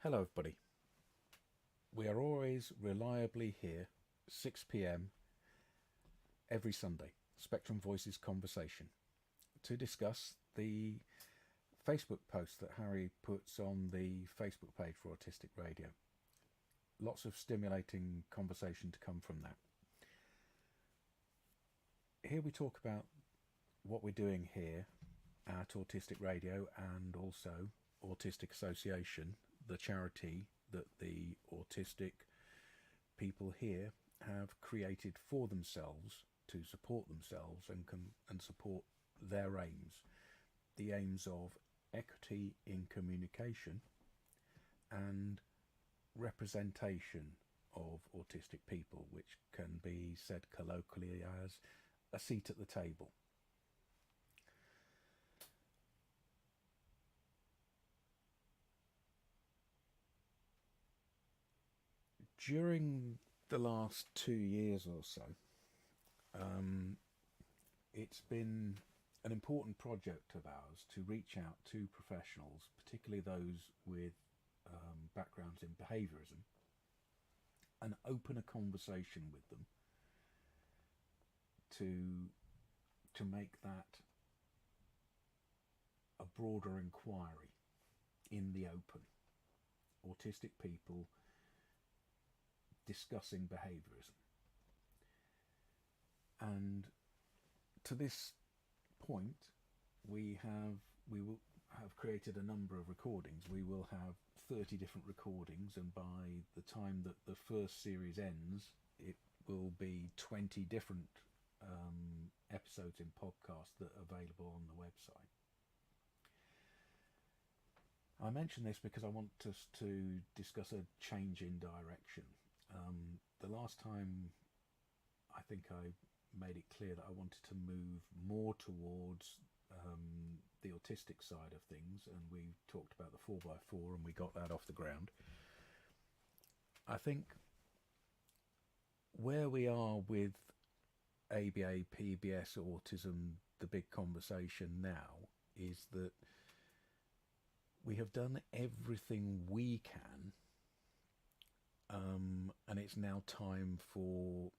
Hello, everybody. We are always reliably here, 6 pm every Sunday, Spectrum Voices Conversation, to discuss the Facebook post that Harry puts on the Facebook page for Autistic Radio. Lots of stimulating conversation to come from that. Here we talk about what we're doing here at Autistic Radio and also Autistic Association, the charity that the autistic people here have created for themselves to support themselves and support their aims, the aims of equity in communication and representation of autistic people, which can be said colloquially as a seat at the table. During the last 2 years or so, it's been an important project of ours to reach out to professionals, particularly those with backgrounds in behaviourism, and open a conversation with them to make that a broader inquiry in the open. Autistic people discussing behaviourism. And to this point, we will have created a number of recordings. We will have 30 different recordings, and by the time that the first series ends, it will be 20 different episodes in podcast that are available on the website. I mention this because I want us to discuss a change in direction. The last time, I think I made it clear that I wanted to move more towards the autistic side of things, and we talked about the 4x4 and we got that off the ground. I think where we are with ABA, PBS, autism, the big conversation now is that we have done everything we can, and it's now time for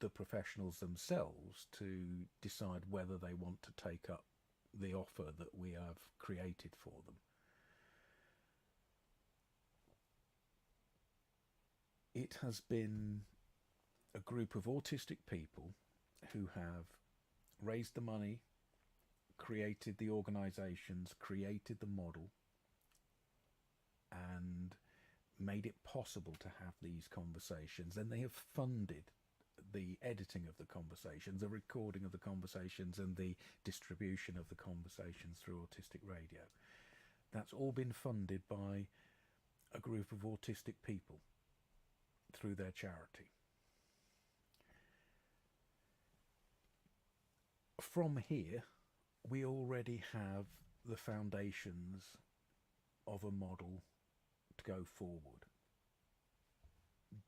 the professionals themselves to decide whether they want to take up the offer that we have created for them. It has been a group of autistic people who have raised the money, created the organisations, created the model, and made it possible to have these conversations. And they have funded the editing of the conversations, the recording of the conversations, and the distribution of the conversations through Autistic Radio. That's all been funded by a group of autistic people through their charity. From here, we already have the foundations of a model to go forward.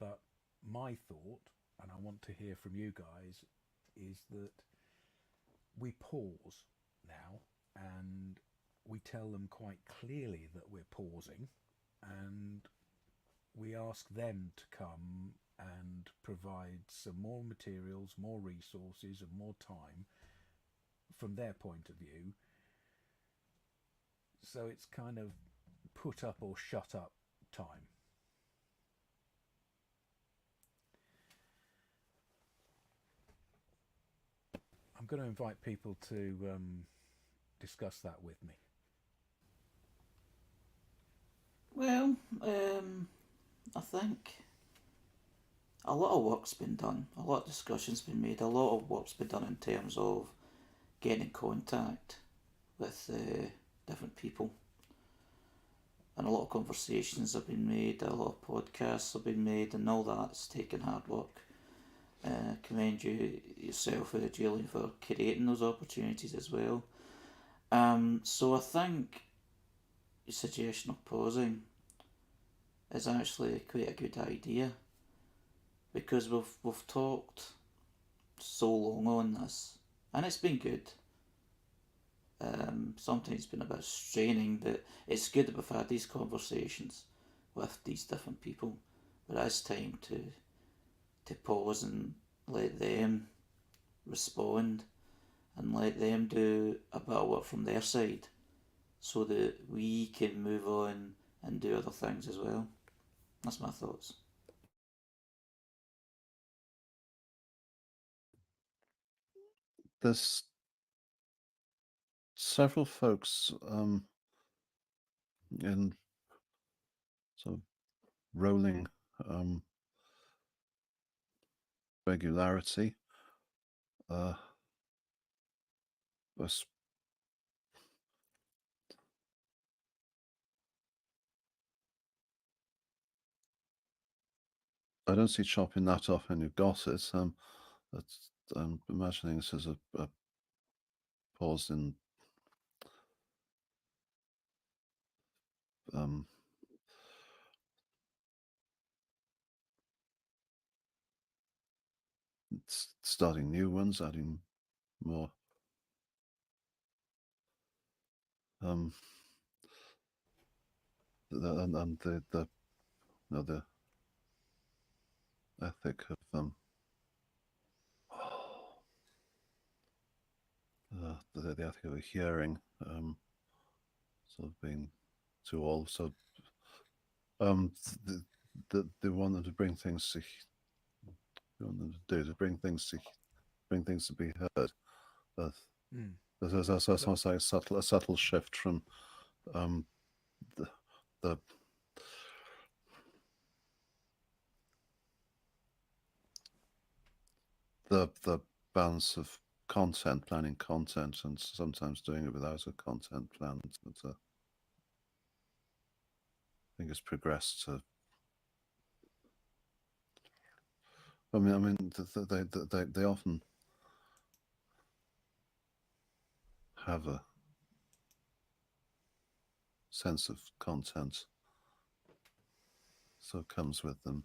But my thought, and I want to hear from you guys, is that we pause now and we tell them quite clearly that we're pausing, and we ask them to come and provide some more materials, more resources, and more time from their point of view. So it's kind of put up or shut up time. I'm going to invite people to discuss that with me. Well, I think a lot of work's been done, a lot of discussion's been made, a lot of work's been done in terms of getting in contact with different people. And a lot of conversations have been made, a lot of podcasts have been made, and all that's taken hard work. Commend you yourself, Julian, for creating those opportunities as well. So I think your suggestion of pausing is actually quite a good idea, because we've talked so long on this, and it's been good. Sometimes it's been a bit straining, but it's good that we've had these conversations with these different people. But it's time to pause and let them respond and let them do a bit of work from their side so that we can move on and do other things as well. That's my thoughts. There's several folks in sort of rolling regularity. I don't see chopping that off when you've got it. I'm imagining this as a pause in starting new ones, adding more. And the ethic of the ethic of a hearing sort of being to all. So they want them to bring things to want them to do to bring things to be heard. That's almost like a subtle shift from the the balance of planning content, and sometimes doing it without a content plan. I think it's progressed to. I mean, they often have a sense of content, so it comes with them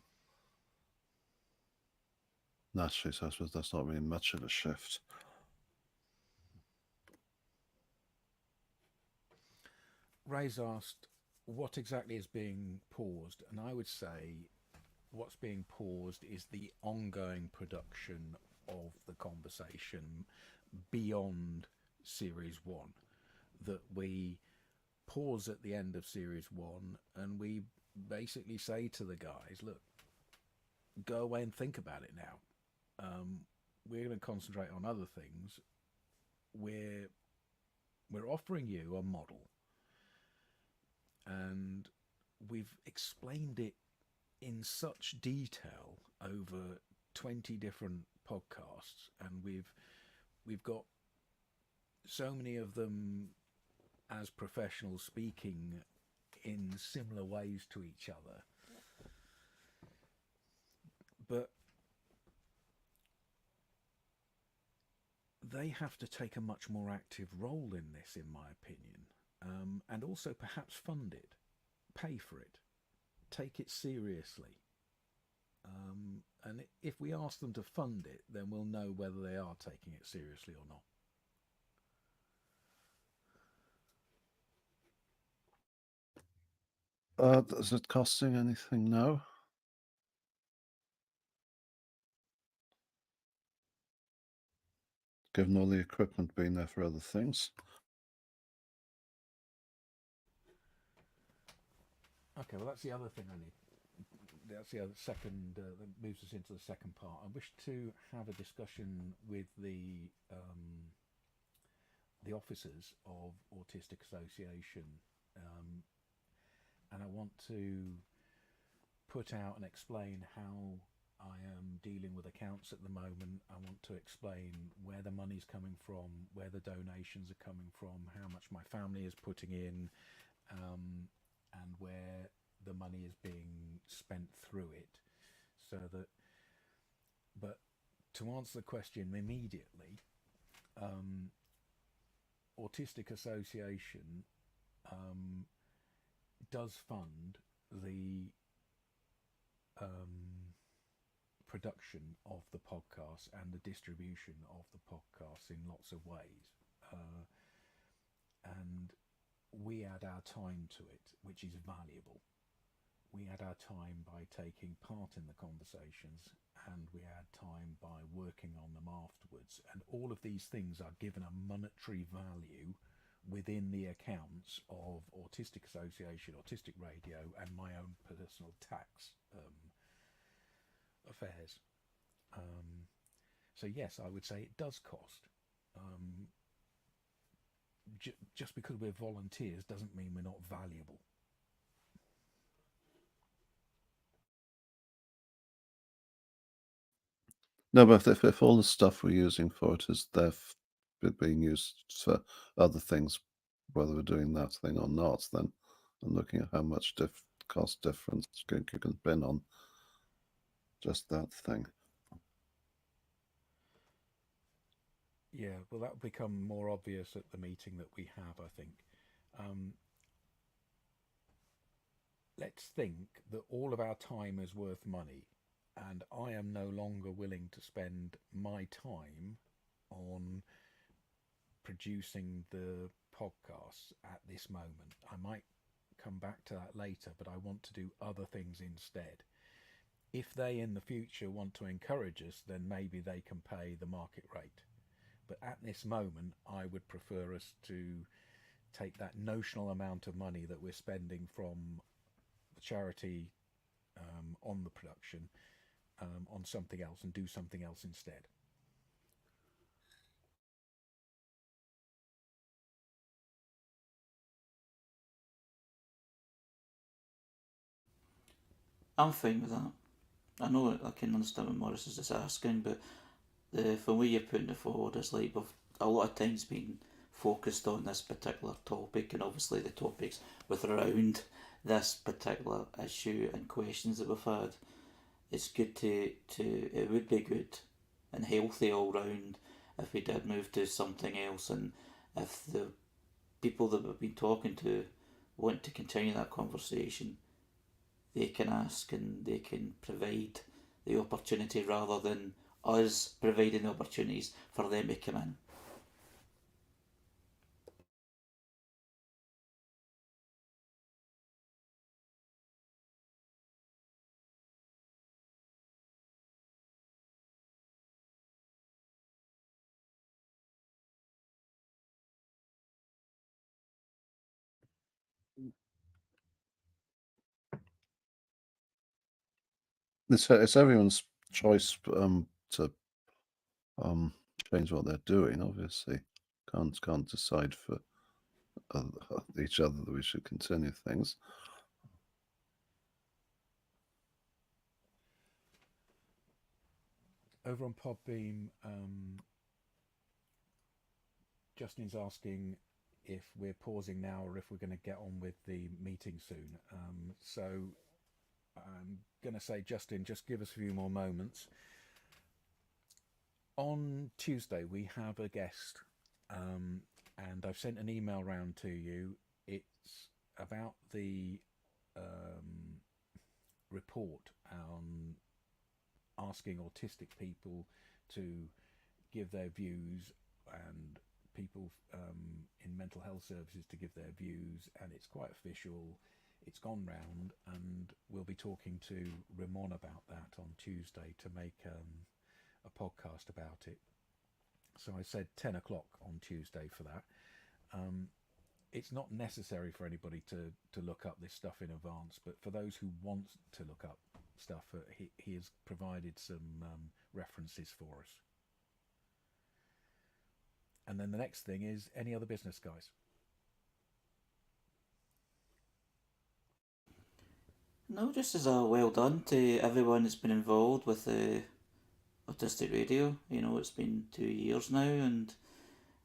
naturally. So I suppose that's not really much of a shift. Ray's asked, what exactly is being paused? And I would say what's being paused is the ongoing production of the conversation beyond series one. That we pause at the end of series one and we basically say to the guys, look, go away and think about it now. We're going to concentrate on other things. We're offering you a model, and we've explained it in such detail over 20 different podcasts, and we've got so many of them as professionals speaking in similar ways to each other. But they have to take a much more active role in this, in my opinion, and also perhaps fund it, pay for it, take it seriously. And if we ask them to fund it, then we'll know whether they are taking it seriously or not. Is it costing anything now? Given all the equipment being there for other things. Okay, well, that's the other thing I need. That's the other second, that moves us into the second part. I wish to have a discussion with the officers of Autistic Association, and I want to put out and explain how I am dealing with accounts at the moment. I want to explain where the money's coming from, where the donations are coming from, how much my family is putting in, and where the money is being spent through it. So that, but to answer the question immediately, Autistic Association does fund the production of the podcast and the distribution of the podcast in lots of ways. and we add our time to it, which is valuable. We add our time by taking part in the conversations, and we add time by working on them afterwards. And all of these things are given a monetary value within the accounts of Autistic Association, Autistic Radio, and my own personal tax affairs. Um, so yes, I would say it does cost. Um, just because we're volunteers doesn't mean we're not valuable. No, but if all the stuff we're using for it is there being used for other things, whether we're doing that thing or not, then I'm looking at how much cost difference you can pin on just that thing. Yeah, well, that will become more obvious at the meeting that we have, I think. Um, let's think that all of our time is worth money, and I am no longer willing to spend my time on producing the podcasts at this moment. I might come back to that later, but I want to do other things instead. If they in the future want to encourage us, then maybe they can pay the market rate. But at this moment, I would prefer us to take that notional amount of money that we're spending from the charity on the production on something else and do something else instead. I'm fine with that. I know I can understand what Morris is just asking, but the way you're putting it forward is like we've a lot of times been focused on this particular topic, and obviously the topics with around this particular issue and questions that we've had. It's good to it would be good and healthy all round if we did move to something else, and if the people that we've been talking to want to continue that conversation, they can ask and they can provide the opportunity rather than us providing the opportunities for them to come in. It's everyone's choice to change what they're doing. Obviously, can't decide for each other that we should continue things. Over on Podbeam, Justin's asking if we're pausing now or if we're going to get on with the meeting soon. So I'm going to say, Justin, just give us a few more moments. On Tuesday, we have a guest, and I've sent an email round to you. It's about the report on asking autistic people to give their views and people in mental health services to give their views, and it's quite official. It's gone round, and we'll be talking to Ramon about that on Tuesday to make a podcast about it. So I said 10 o'clock on Tuesday for that. It's not necessary for anybody to look up this stuff in advance, but for those who want to look up stuff, he has provided some references for us. And then the next thing is any other business, guys? No, just as a well done to everyone that's been involved with the Autistic Radio. You know, it's been 2 years now, and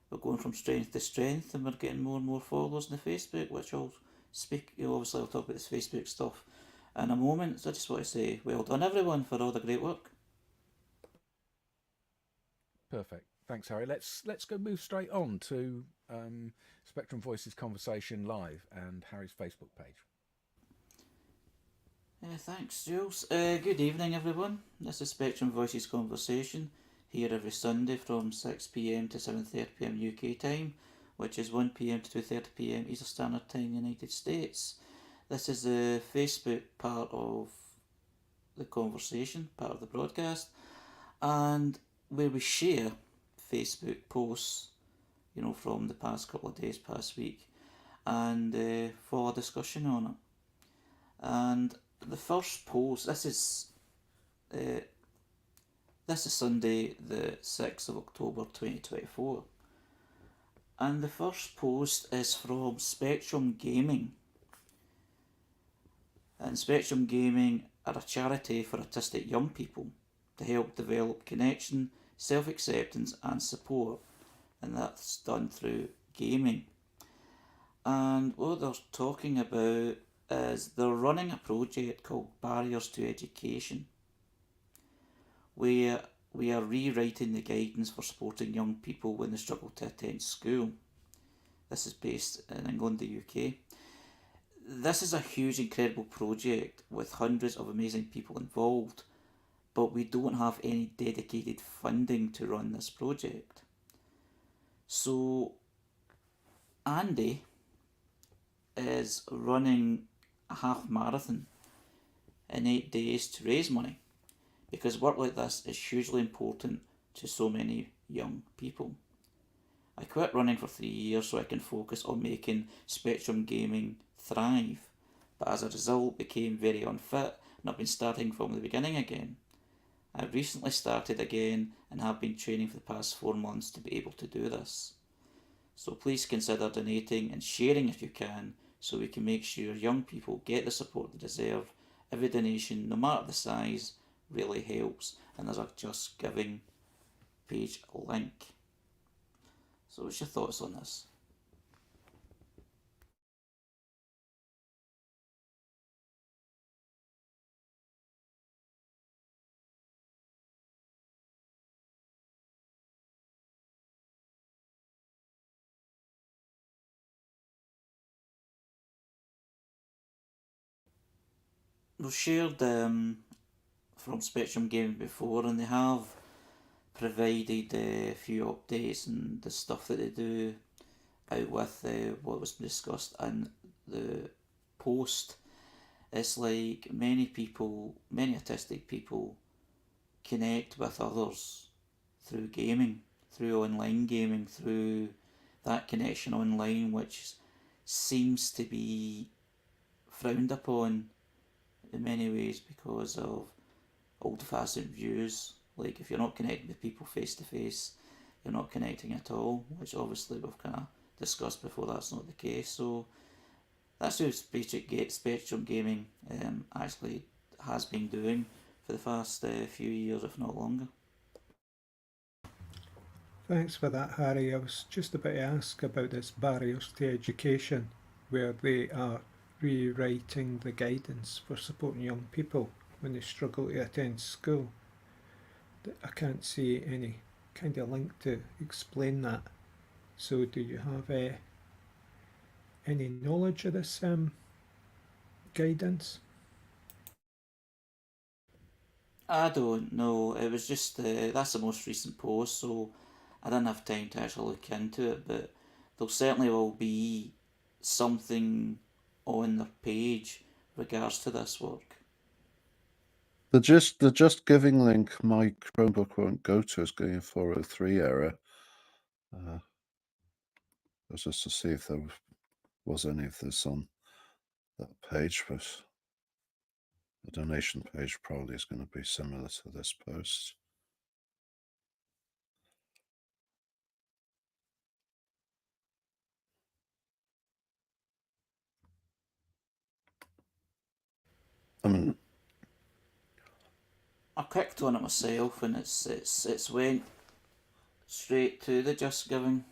we're going from strength to strength, and we're getting more and more followers on the Facebook, which I'll speak. You know, obviously, I'll talk about this Facebook stuff in a moment. So I just want to say, well done, everyone, for all the great work. Perfect. Thanks, Harry. Let's go move straight on to Spectrum Voices Conversation Live and Harry's Facebook page. Thanks, Jules. Good evening, everyone. This is Spectrum Voices Conversation, here every Sunday from 6 pm to 7:30 pm UK time which is 1 p.m. to 2:30 p.m. Eastern Standard Time in the United States. This is the Facebook part of the conversation, part of the broadcast, and where we share Facebook posts, from the past couple of days, past week, and follow a discussion on it. And the first post, this is Sunday, the 6th of October 2024. And the first post is from Spectrum Gaming. And Spectrum Gaming are a charity for autistic young people to help develop connection, self-acceptance and support. And that's done through gaming. And what they're talking about is they're running a project called Barriers to Education, where we are rewriting the guidance for supporting young people when they struggle to attend school. This is based in England, the UK. This is a huge, incredible project with hundreds of amazing people involved, but we don't have any dedicated funding to run this project. So Andy is running a half marathon in 8 days to raise money, because work like this is hugely important to so many young people. I quit running for 3 years so I can focus on making Spectrum Gaming thrive, but as a result became very unfit and I've been starting from the beginning again. I recently started again and have been training for the past 4 months to be able to do this. So please consider donating and sharing if you can, so we can make sure young people get the support they deserve. Every donation, no matter the size, really helps, and there's a Just Giving page link. So what's your thoughts on this? We've shared from Spectrum Gaming before, and they have provided a few updates and the stuff that they do out with what was discussed in the post. It's like many people, many autistic people, connect with others through gaming, through online gaming, through that connection online, which seems to be frowned upon in many ways because of old-fashioned views. Like, if you're not connecting with people face to face, you're not connecting at all, which obviously we've kind of discussed before that's not the case. So that's how Spectrum Gaming actually has been doing for the past few years, if not longer. Thanks for that, Harry. I was just about to ask about this Barriers to Education, where they are rewriting the guidance for supporting young people when they struggle to attend school. I can't see any kind of link to explain that. So do you have any knowledge of this guidance? I don't know. It was just that's the most recent post, so I didn't have time to actually look into it. But there certainly will be something on the page regards to this work. The Just Giving link my Chromebook won't go to is getting a 403 error. Just to see if there was any of this on that page, but the donation page probably is going to be similar to this post. I mean, I clicked on it myself, and it's went straight to the Just Giving.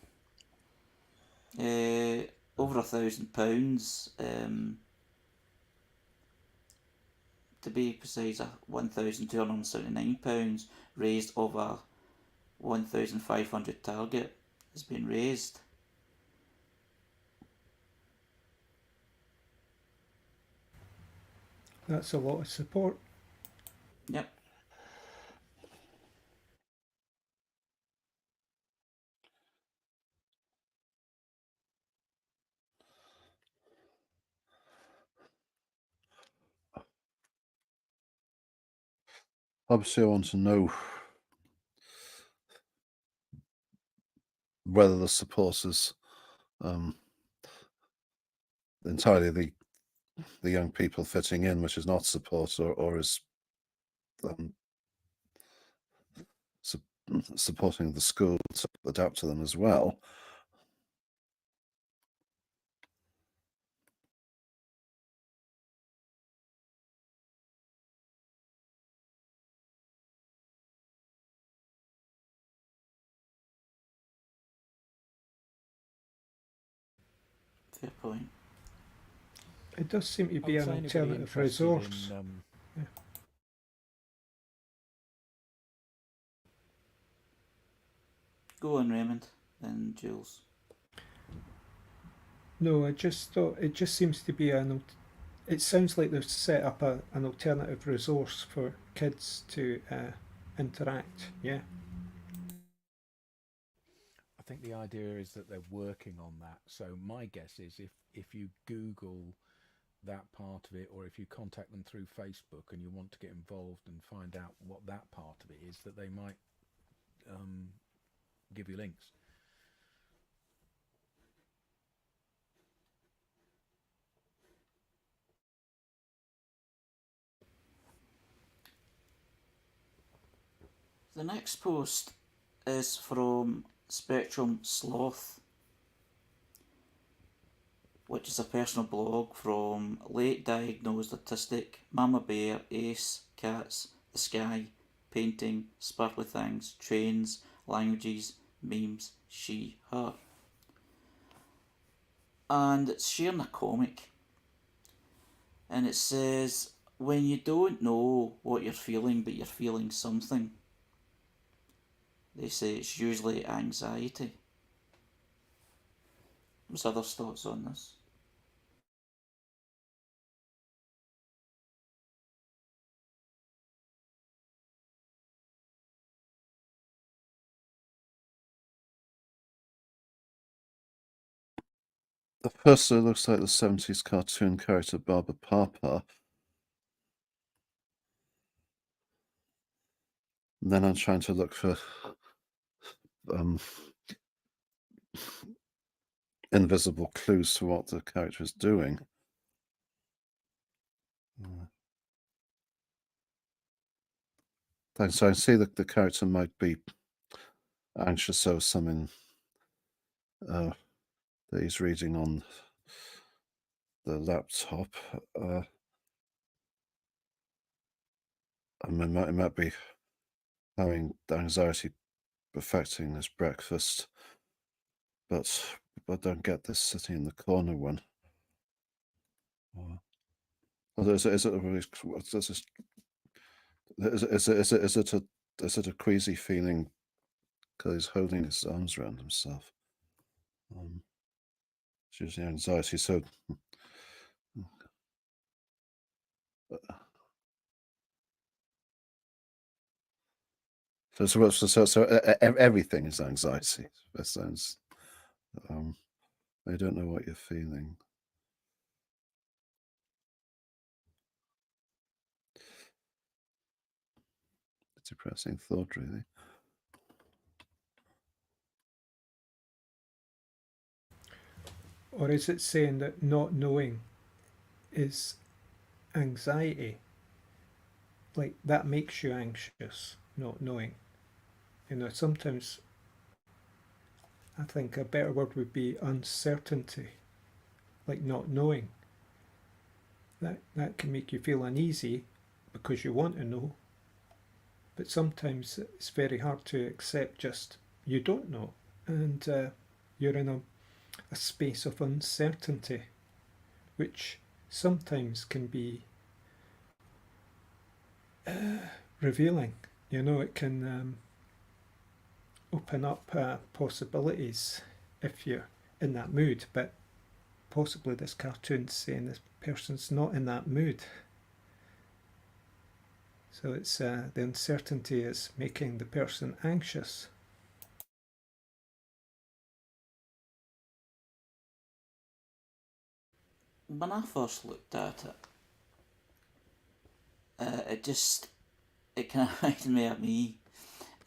Over £1,000. To be precise, £1,279 raised of a 1,500 target has been raised. That's a lot of support. Yep. Obviously, I want to know whether the support is entirely the young people fitting in, which is not support, or is supporting the school to adapt to them as well. Fair point. It does seem to I be would an say anybody alternative interested resource. in Yeah. Go on, Raymond, and Jules. No, I just thought it just seems to be it sounds like they've set up an alternative resource for kids to interact. Yeah. I think the idea is that they're working on that. So my guess is if you Google that part of it, or if you contact them through Facebook and you want to get involved and find out what that part of it is, that they might give you links. The next post is from Spectrum Sloth, which is a personal blog from late diagnosed autistic Mama Bear, Ace, Cats, the Sky, Painting, Sparkly Things, Trains, Languages, Memes, She, Her. And it's sharing a comic. And it says, when you don't know what you're feeling but you're feeling something, they say it's usually anxiety. What's others' thoughts on this? The first looks like the 70s cartoon character Barbara Papa. And then I'm trying to look for invisible clues to what the character is doing. So I see that the character might be anxious over something that he's reading on the laptop. And it might be having anxiety affecting his breakfast, but I don't get this sitting in the corner one. Is it a queasy feeling because he's holding his arms around himself? It's usually anxiety. So everything is anxiety. That sounds. I don't know what you're feeling. Depressing thought, really. Or is it saying that not knowing is anxiety? Like that makes you anxious, not knowing. You know, sometimes I think a better word would be uncertainty, like not knowing. That can make you feel uneasy because you want to know, but sometimes it's very hard to accept just you don't know, and you're in a space of uncertainty, which sometimes can be revealing. You know, it can open up possibilities if you're in that mood, but possibly this cartoon's saying this person's not in that mood. So it's the uncertainty is making the person anxious. When I first looked at it, it kind of reminds me of me.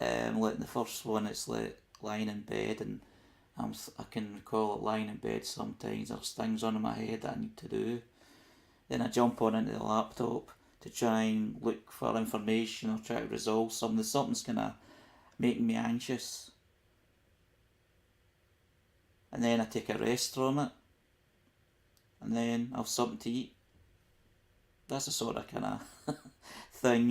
Like the first one, it's like lying in bed, and I can recall it lying in bed sometimes. There's things on in my head that I need to do. Then I jump on into the laptop to try and look for information or try to resolve something. Something's kind of making me anxious. And then I take a rest from it. And then I have something to eat. That's the sort of kind of thing,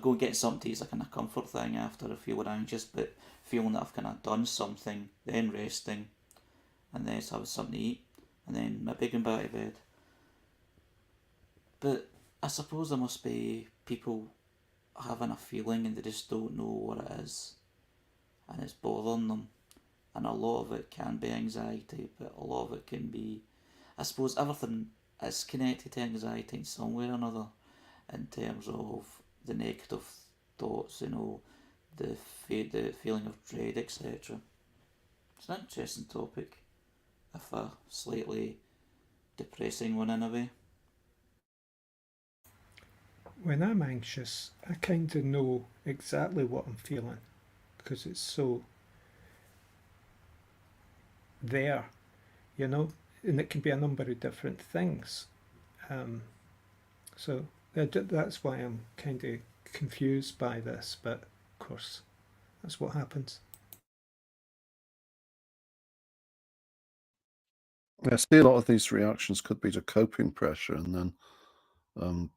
go and get something to eat is a kind of comfort thing after feeling anxious, but feeling that I've kind of done something, then resting, and then having something to eat, and then maybe going back to bed. But I suppose there must be people having a feeling and they just don't know what it is, and it's bothering them. And a lot of it can be anxiety, but a lot of it can be, I suppose everything is connected to anxiety in some way or another, in terms of the negative thoughts, the feeling of dread, etc. It's an interesting topic, if a slightly depressing one in a way. When I'm anxious, I kind of know exactly what I'm feeling because it's so there, and it can be a number of different things. So that's why I'm kind of confused by this, but of course, that's what happens. I see a lot of these reactions could be to coping pressure, and then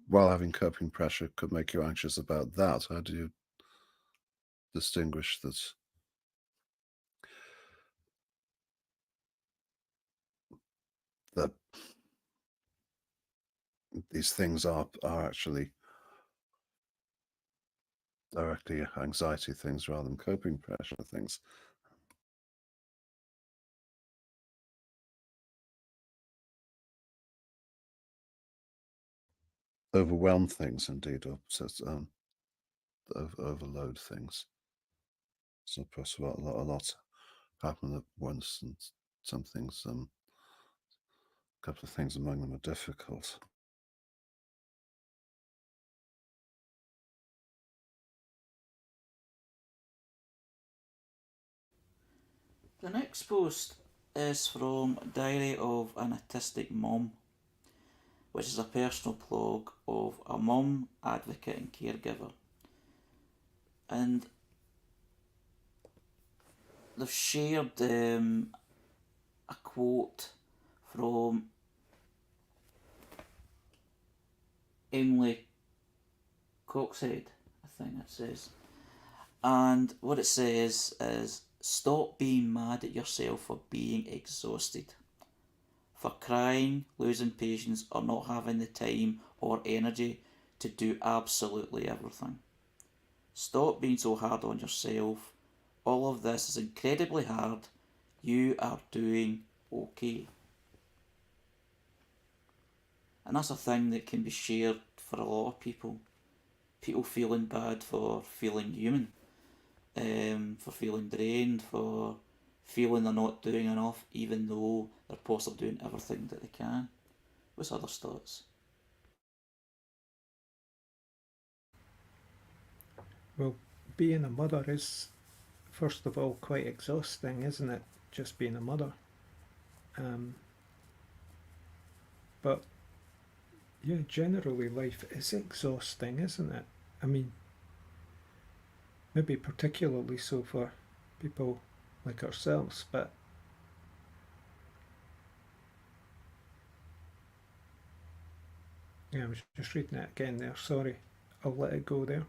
while having coping pressure could make you anxious about that. How do you distinguish that these things are actually directly anxiety things rather than coping pressure things? Overwhelm things, indeed, or overload things. So possible a lot happen at once, and some things, a couple of things among them are difficult. The next post is from Diary of an Autistic Mum, which is a personal blog of a mum, advocate and caregiver. And they've shared a quote from Emily Coxhead, I think it says. And what it says is, stop being mad at yourself for being exhausted, for crying, losing patience, or not having the time or energy to do absolutely everything. Stop being so hard on yourself. All of this is incredibly hard. You are doing okay. And that's a thing that can be shared for a lot of people. People feeling bad for feeling human, for feeling drained, for feeling they're not doing enough, even though they're possibly doing everything that they can. What's other thoughts? Well, being a mother is, first of all, quite exhausting, isn't it? Just being a mother. But yeah, generally life is exhausting, isn't it? I mean, maybe particularly so for people like ourselves, but yeah, I was just reading it again there. Sorry, I'll let it go there.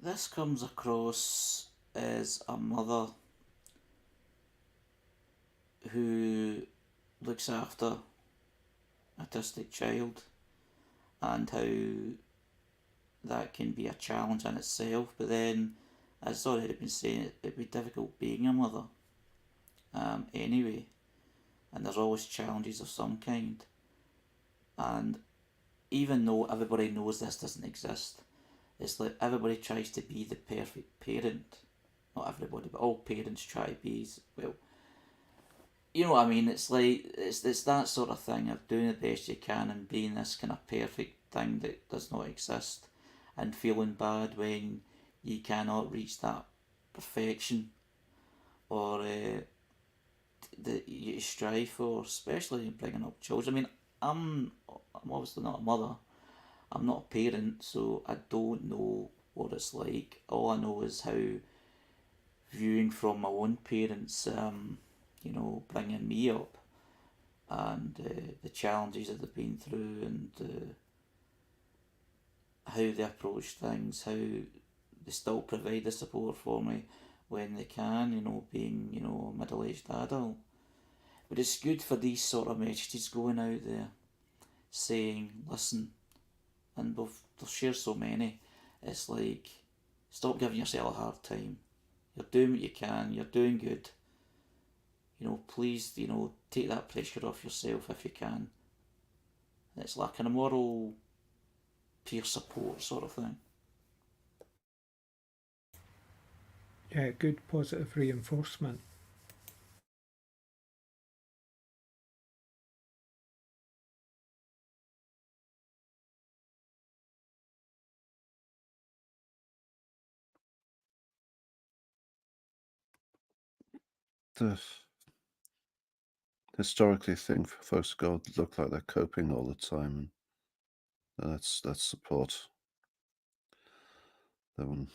This comes across as a mother who looks after an autistic child, and how that can be a challenge in itself, but then, as it's already been saying, it'd be difficult being a mother anyway, and there's always challenges of some kind. And even though everybody knows this doesn't exist, it's like everybody tries to be the perfect parent. Not everybody, but all parents try to be, well, you know what I mean? It's like, it's that sort of thing of doing the best you can and being this kind of perfect thing that does not exist, and feeling bad when you cannot reach that perfection, or that you strive for, especially in bringing up children. I mean, I'm obviously not a mother, I'm not a parent, so I don't know what it's like. All I know is how, viewing from my own parents, bringing me up, and the challenges that they've been through, and how they approach things, how they still provide the support for me when they can, being, a middle-aged adult. But it's good for these sort of messages going out there, saying, listen, and they'll share so many. It's like, stop giving yourself a hard time. You're doing what you can, you're doing good. Please, take that pressure off yourself if you can. It's like a moral peer support sort of thing. Yeah, good positive reinforcement. The historically thing for folks to go look like they're coping all the time, and that's support. Then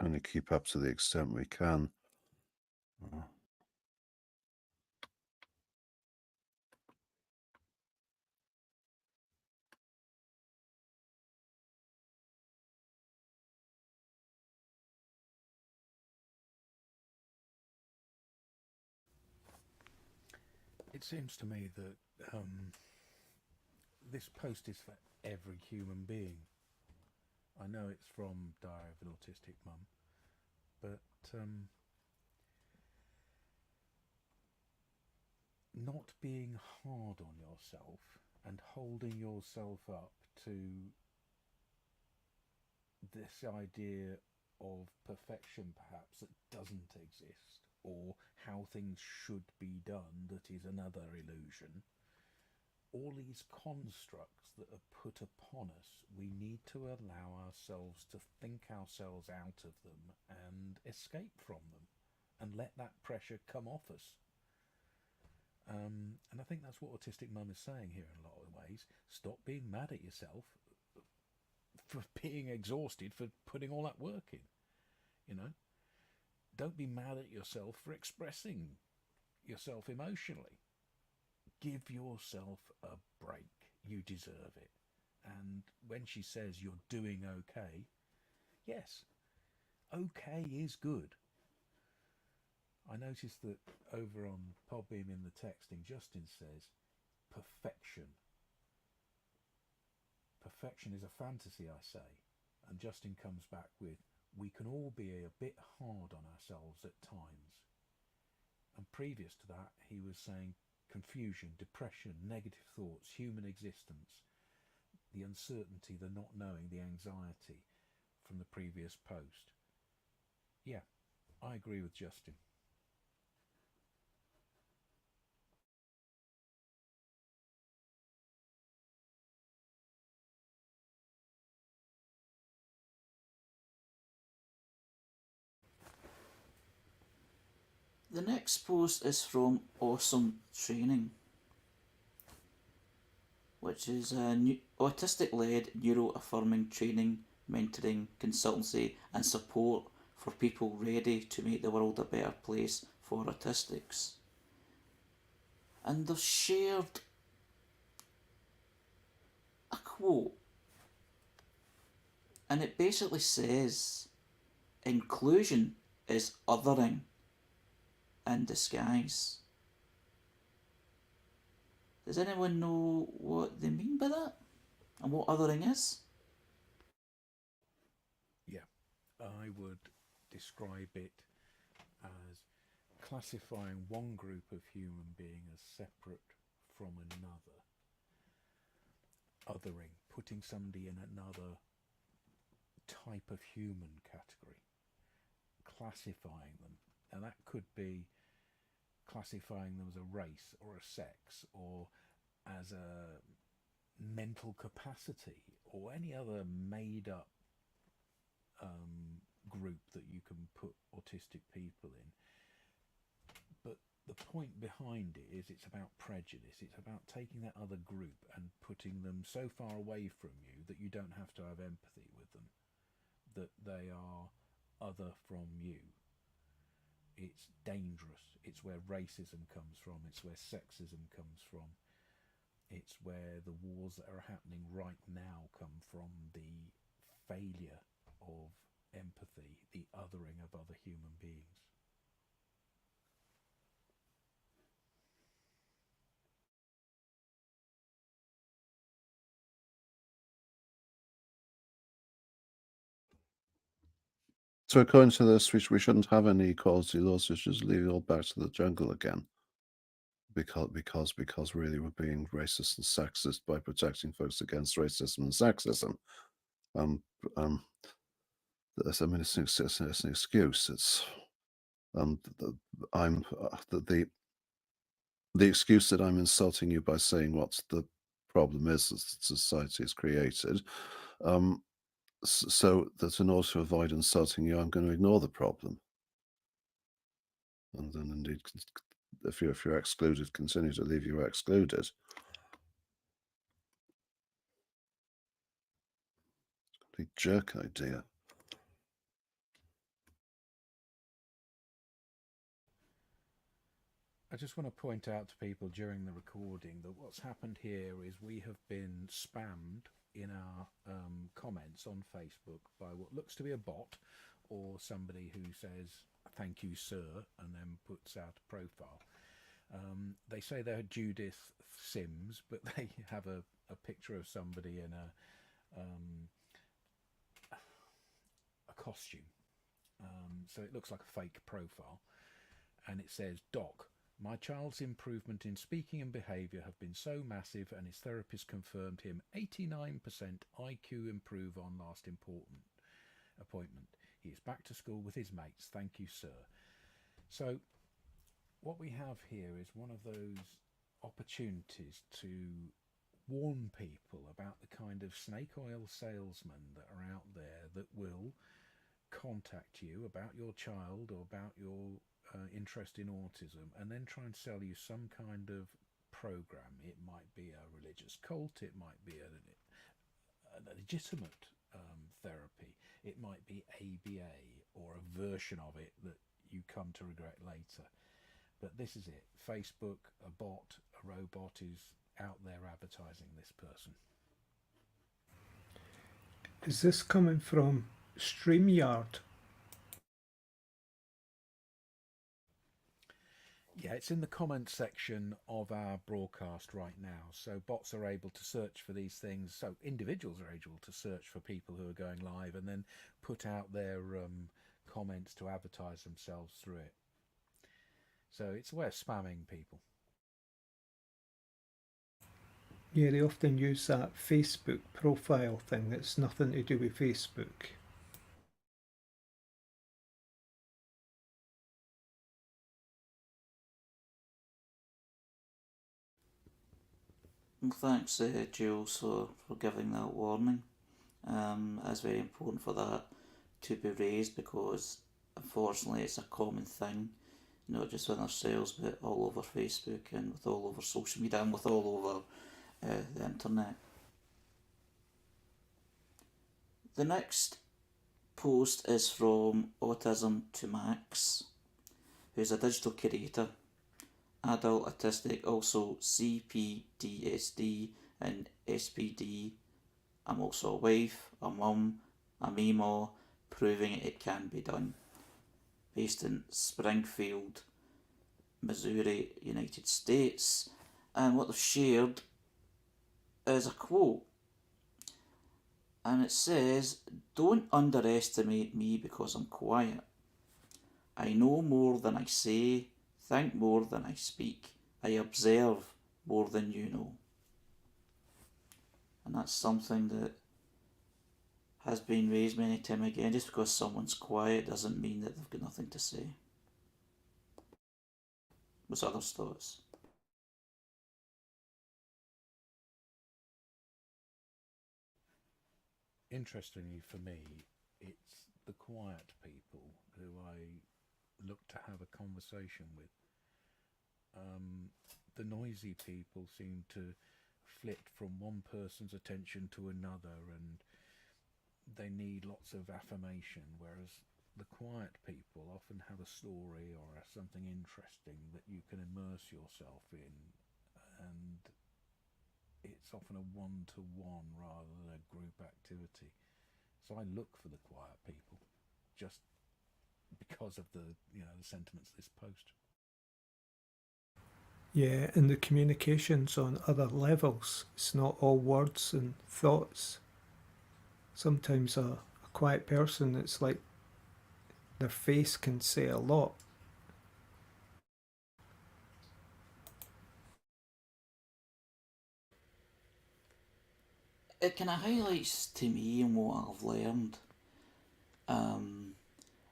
only keep up to the extent we can. It seems to me that this post is for every human being. I know it's from Diary of an Autistic Mum, but not being hard on yourself and holding yourself up to this idea of perfection, perhaps, that doesn't exist, or how things should be done, that is another illusion. All these constructs that are put upon us, we need to allow ourselves to think ourselves out of them and escape from them, and let that pressure come off us. And I think that's what Autistic Mum is saying here in a lot of ways. Stop being mad at yourself for being exhausted, for putting all that work in. Don't be mad at yourself for expressing yourself emotionally. Give yourself a break. You deserve it. And when she says you're doing okay, yes, okay is good. I noticed that over on Podbeam in the texting, Justin says perfection. Perfection is a fantasy, I say. And Justin comes back with, we can all be a bit hard on ourselves at times. And previous to that, he was saying confusion, depression, negative thoughts, human existence, the uncertainty, the not knowing, the anxiety from the previous post. Yeah, I agree with Justin. The next post is from Awesome Training, which is a autistic-led neuro-affirming training, mentoring, consultancy and support for people ready to make the world a better place for autistics. And they've shared a quote, and it basically says, inclusion is othering in disguise. Does anyone know what they mean by that? And what othering is? Yeah, I would describe it classifying one group of human being as separate from another, othering, putting somebody in another type of human category, classifying them. And that could be classifying them as a race or a sex or as a mental capacity or any other made up group that you can put autistic people in. But the point behind it is it's about prejudice. It's about taking that other group and putting them so far away from you that you don't have to have empathy with them, that they are other from you. It's dangerous. It's where racism comes from. It's where sexism comes from. It's where the wars that are happening right now come from, the failure of empathy, the othering of other human beings. So according to this, we shouldn't have any equality laws. We should just leave it all back to the jungle again. Because really we're being racist and sexist by protecting folks against racism and sexism. It's an excuse. It's the excuse that I'm insulting you by saying what the problem is that society has created. So that in order to avoid insulting you, I'm going to ignore the problem. And then indeed, if you're excluded, continue to leave you excluded. Complete jerk idea. I just want to point out to people during the recording that what's happened here is we have been spammed in our comments on Facebook by what looks to be a bot or somebody who says, "Thank you, sir," and then puts out a profile. They say they're Judith Sims, but they have a picture of somebody in a costume. So it looks like a fake profile. And it says, "Doc, my child's improvement in speaking and behaviour have been so massive and his therapist confirmed him 89% IQ improve on last important appointment. He is back to school with his mates. Thank you, sir." So what we have here is one of those opportunities to warn people about the kind of snake oil salesmen that are out there that will contact you about your child or about your interest in autism and then try and sell you some kind of program. It might be a religious cult, it might be a legitimate therapy, it might be ABA or a version of it that you come to regret later. But this is it. Facebook, a bot, a robot is out there advertising this person. Is this coming from StreamYard? Yeah, it's in the comments section of our broadcast right now. So bots are able to search for these things. So individuals are able to search for people who are going live and then put out their comments to advertise themselves through it. So it's a way of spamming people. Yeah, they often use that Facebook profile thing that's nothing to do with Facebook. Well, thanks, Jules, for giving that warning. It's very important for that to be raised because, unfortunately, it's a common thing, not just with ourselves, but all over Facebook and with all over social media and with all over the internet. The next post is from Autism to Max, who's a digital curator, adult autistic, also CPDSD and SPD. I'm also a wife, a mum, a Meemaw, proving it can be done. Based in Springfield, Missouri, United States. And what they've shared is a quote. And it says, "Don't underestimate me because I'm quiet. I know more than I say, think more than I speak. I observe more than you know. And that's something that has been raised many times again. Just because someone's quiet doesn't mean that they've got nothing to say. What's others' thoughts? Interestingly for me, it's the quiet people who I look to have a conversation with. The noisy people seem to flit from one person's attention to another, and they need lots of affirmation, whereas the quiet people often have a story or something interesting that you can immerse yourself in, and it's often a one-to-one rather than a group activity. So I look for the quiet people just because of the sentiments of this post. Yeah, and the communication's on other levels. It's not all words and thoughts. Sometimes a quiet person, it's like their face can say a lot. It kind of highlights to me and what I've learned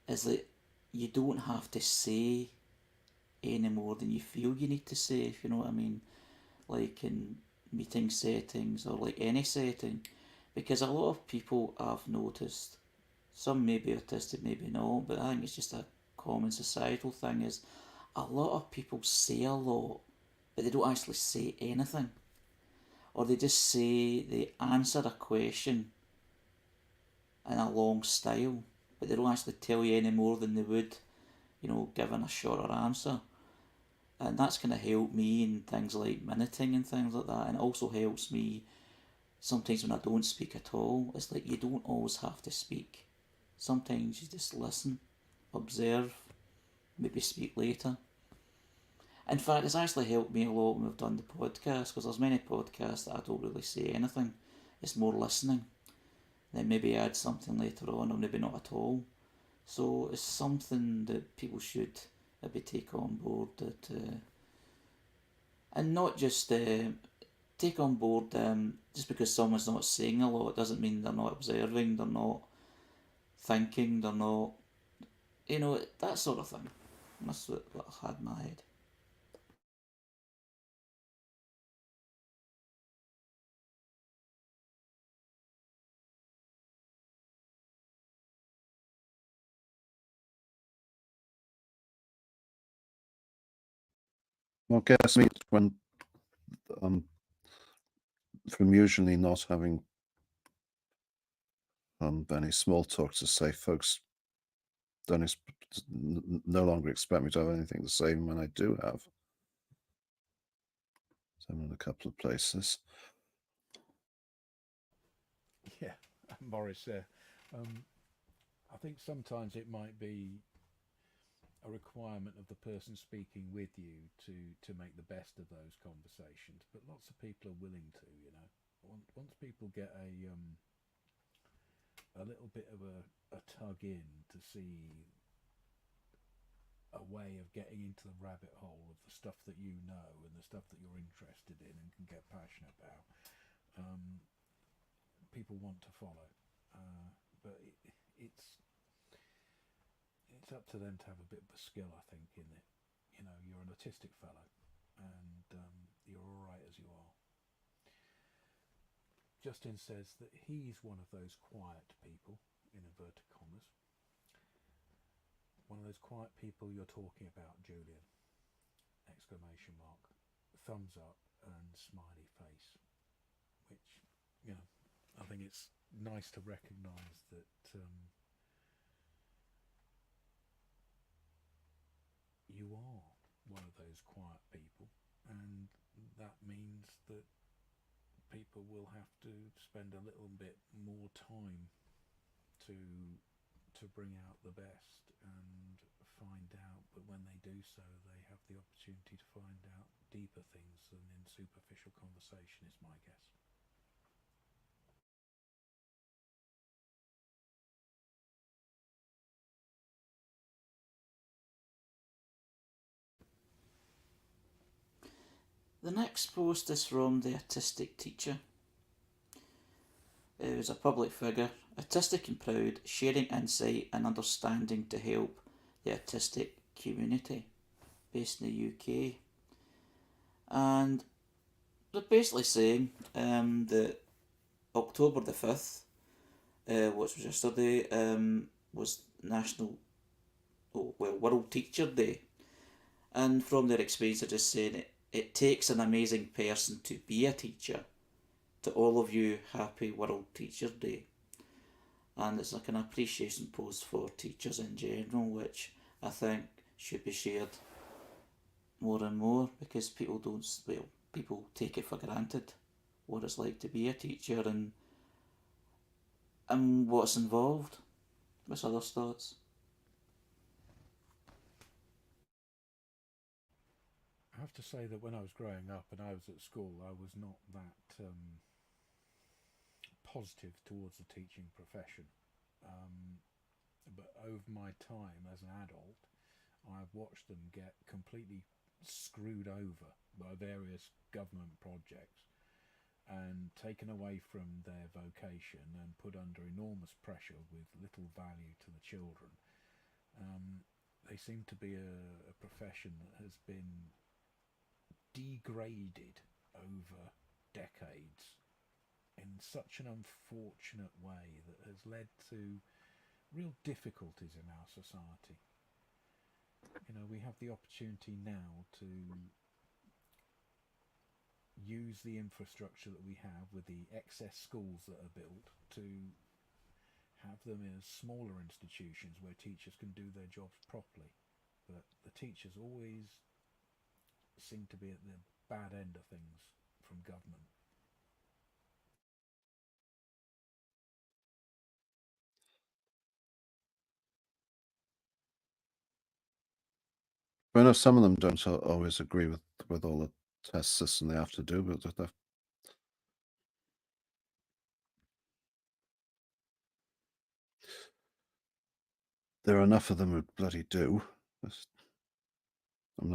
is that you don't have to say any more than you feel you need to say, if you know what I mean. Like in meeting settings or like any setting. Because a lot of people I've noticed, some may be autistic, maybe not, but I think it's just a common societal thing, is a lot of people say a lot, but they don't actually say anything. Or they just say they answer a question in a long style, but they don't actually tell you any more than they would, given a shorter answer. And that's going to help me in things like minuting and things like that. And it also helps me sometimes when I don't speak at all. It's like you don't always have to speak. Sometimes you just listen, observe, maybe speak later. In fact, it's actually helped me a lot when we've done the podcast, because there's many podcasts that I don't really say anything. It's more listening. Then maybe add something later on, or maybe not at all. So it's something that people should maybe take on board, and not just take on board just because someone's not saying a lot doesn't mean they're not observing, they're not thinking, they're not, that sort of thing. That's what I had in my head. Well, I guess when from usually not having any small talk to say, folks don't no longer expect me to have anything to say when I do have. So I'm in a couple of places. Yeah, Morris there. I think sometimes it might be a requirement of the person speaking with you to make the best of those conversations, but lots of people are willing to. Once people get a little bit of a tug in to see a way of getting into the rabbit hole of the stuff that you know and the stuff that you're interested in and can get passionate about, people want to follow. But it's up to them to have a bit of a skill, I think, in it. You're an autistic fellow, and you're all right as you are. Justin says that he's one of those quiet people, in inverted commas. One of those quiet people you're talking about, Julian! Exclamation mark, thumbs up, and smiley face. Which, I think it's nice to recognise that you are one of those quiet people, and that means that people will have to spend a little bit more time to bring out the best and find out, but when they do so they have the opportunity to find out deeper things than in superficial conversation, is my guess. The next post is from the autistic teacher. It was a public figure, autistic and proud, sharing insight and understanding to help the autistic community based in the UK. And they're basically saying that October the 5th, which was yesterday, was World Teacher Day. And from their experience, they're just saying it takes an amazing person to be a teacher. To all of you, happy World Teacher Day. And it's like an appreciation post for teachers in general, which I think should be shared more and more, because people take it for granted what it's like to be a teacher and what's involved. What's other thoughts? I have to say that when I was growing up and I was at school, I was not that positive towards the teaching profession. Um, but over my time as an adult, I've watched them get completely screwed over by various government projects and taken away from their vocation and put under enormous pressure with little value to the children. They seem to be a profession that has been degraded over decades in such an unfortunate way that has led to real difficulties in our society. You know, we have the opportunity now to use the infrastructure that we have with the excess schools that are built to have them as smaller institutions where teachers can do their jobs properly. But the teachers always seem to be at the bad end of things from government. I know some of them don't always agree with all the test system they have to do, but there are enough of them who bloody do. And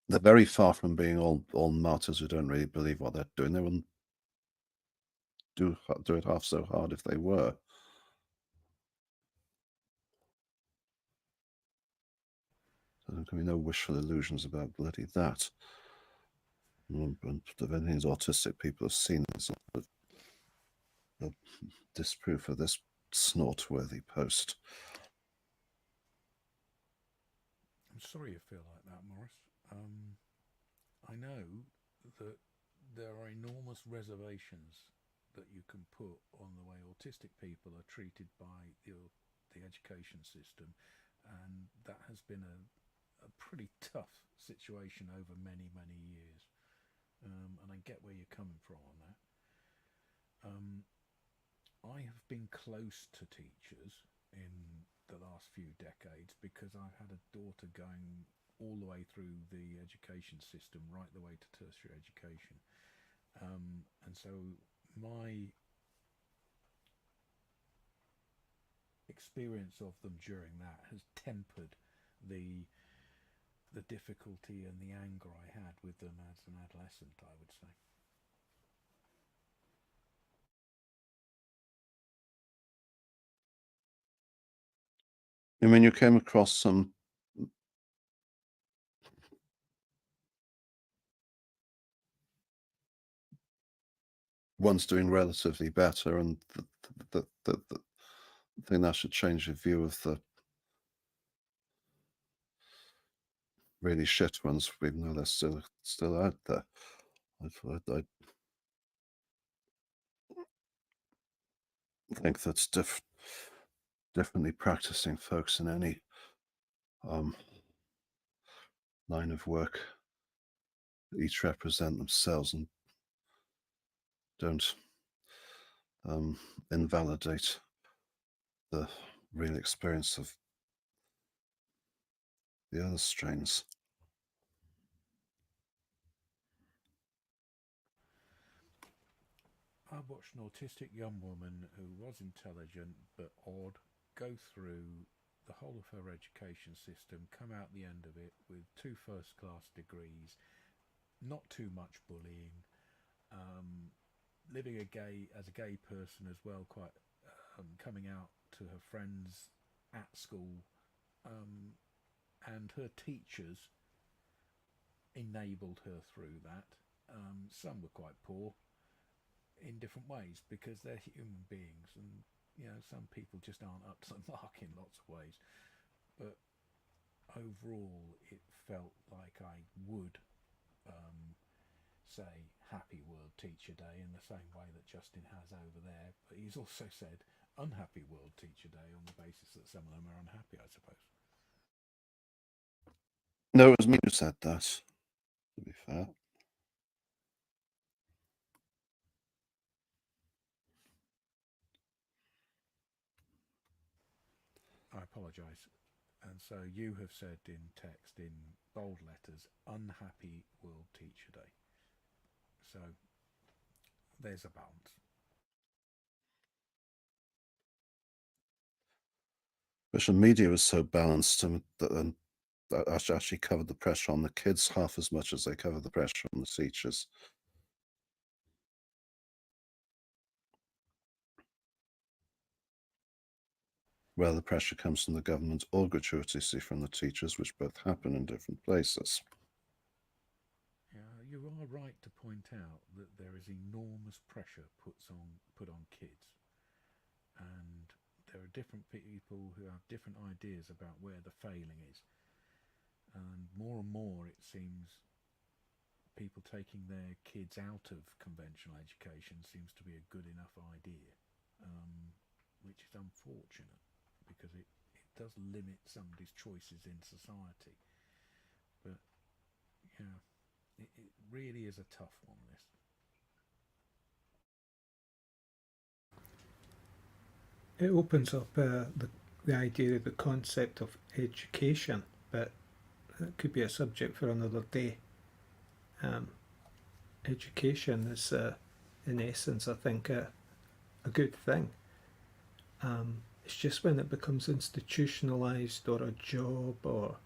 they're very far from being all martyrs who don't really believe what they're doing. They wouldn't do it half so hard if they were. So there can be no wishful illusions about bloody that. And if anything autistic people have seen is a disproof of this snort-worthy post. I'm sorry you feel like that, Morris. I know that there are enormous reservations that you can put on the way autistic people are treated by the education system, and that has been a pretty tough situation over many, many years. And I get where you're coming from on that. I have been close to teachers in the last few decades because I've had a daughter going all the way through the education system, right the way to tertiary education. And so my experience of them during that has tempered the the difficulty and the anger I had with them as an adolescent, I would say. I mean, you came across some ones doing relatively better, and the thing that should change your view of the really shit ones, even though they're still out there. I think that's differently practicing folks in any line of work each represent themselves and don't invalidate the real experience of the other strains. I watched an autistic young woman who was intelligent but odd go through the whole of her education system, come out the end of it with two first class degrees, not too much bullying, um, living as a gay person as well, quite coming out to her friends at school, um, and her teachers enabled her through that. Some were quite poor in different ways because they're human beings, and some people just aren't up to the mark in lots of ways. But overall, it felt like I would um, say Happy World Teacher Day in the same way that Justin has over there. But he's also said Unhappy World Teacher Day on the basis that some of them are unhappy, I suppose. No, it was me who said that, to be fair. I apologise. And so you have said in text, in bold letters, Unhappy World Teacher Day. So there's a balance. Social media was so balanced that actually covered the pressure on the kids half as much as they covered the pressure on the teachers. Where the pressure comes from the government or gratuitously from the teachers, which both happen in different places. You are right to point out that there is enormous pressure put on kids, and there are different people who have different ideas about where the failing is, and more it seems people taking their kids out of conventional education seems to be a good enough idea, which is unfortunate because it does limit somebody's choices in society. But yeah, it really is a tough one, this. It opens up the idea of the concept of education, but that could be a subject for another day. Education is, in essence, I think, a good thing. It's just when it becomes institutionalized or a job or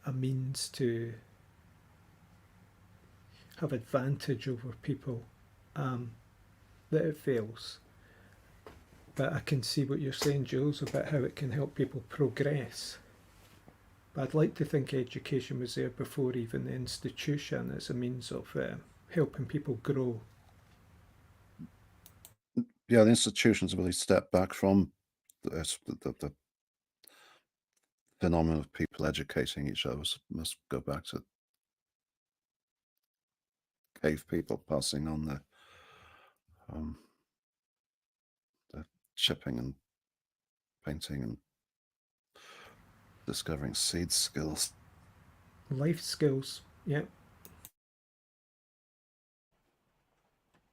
a means to have advantage over people that it fails. But I can see what you're saying, Jules, about how it can help people progress. But I'd like to think education was there before even the institution as a means of helping people grow. Yeah, the institutions really step back from the phenomenon of people educating each other. Must go back to cave people passing on the chipping and painting and discovering seed skills. Life skills, yeah.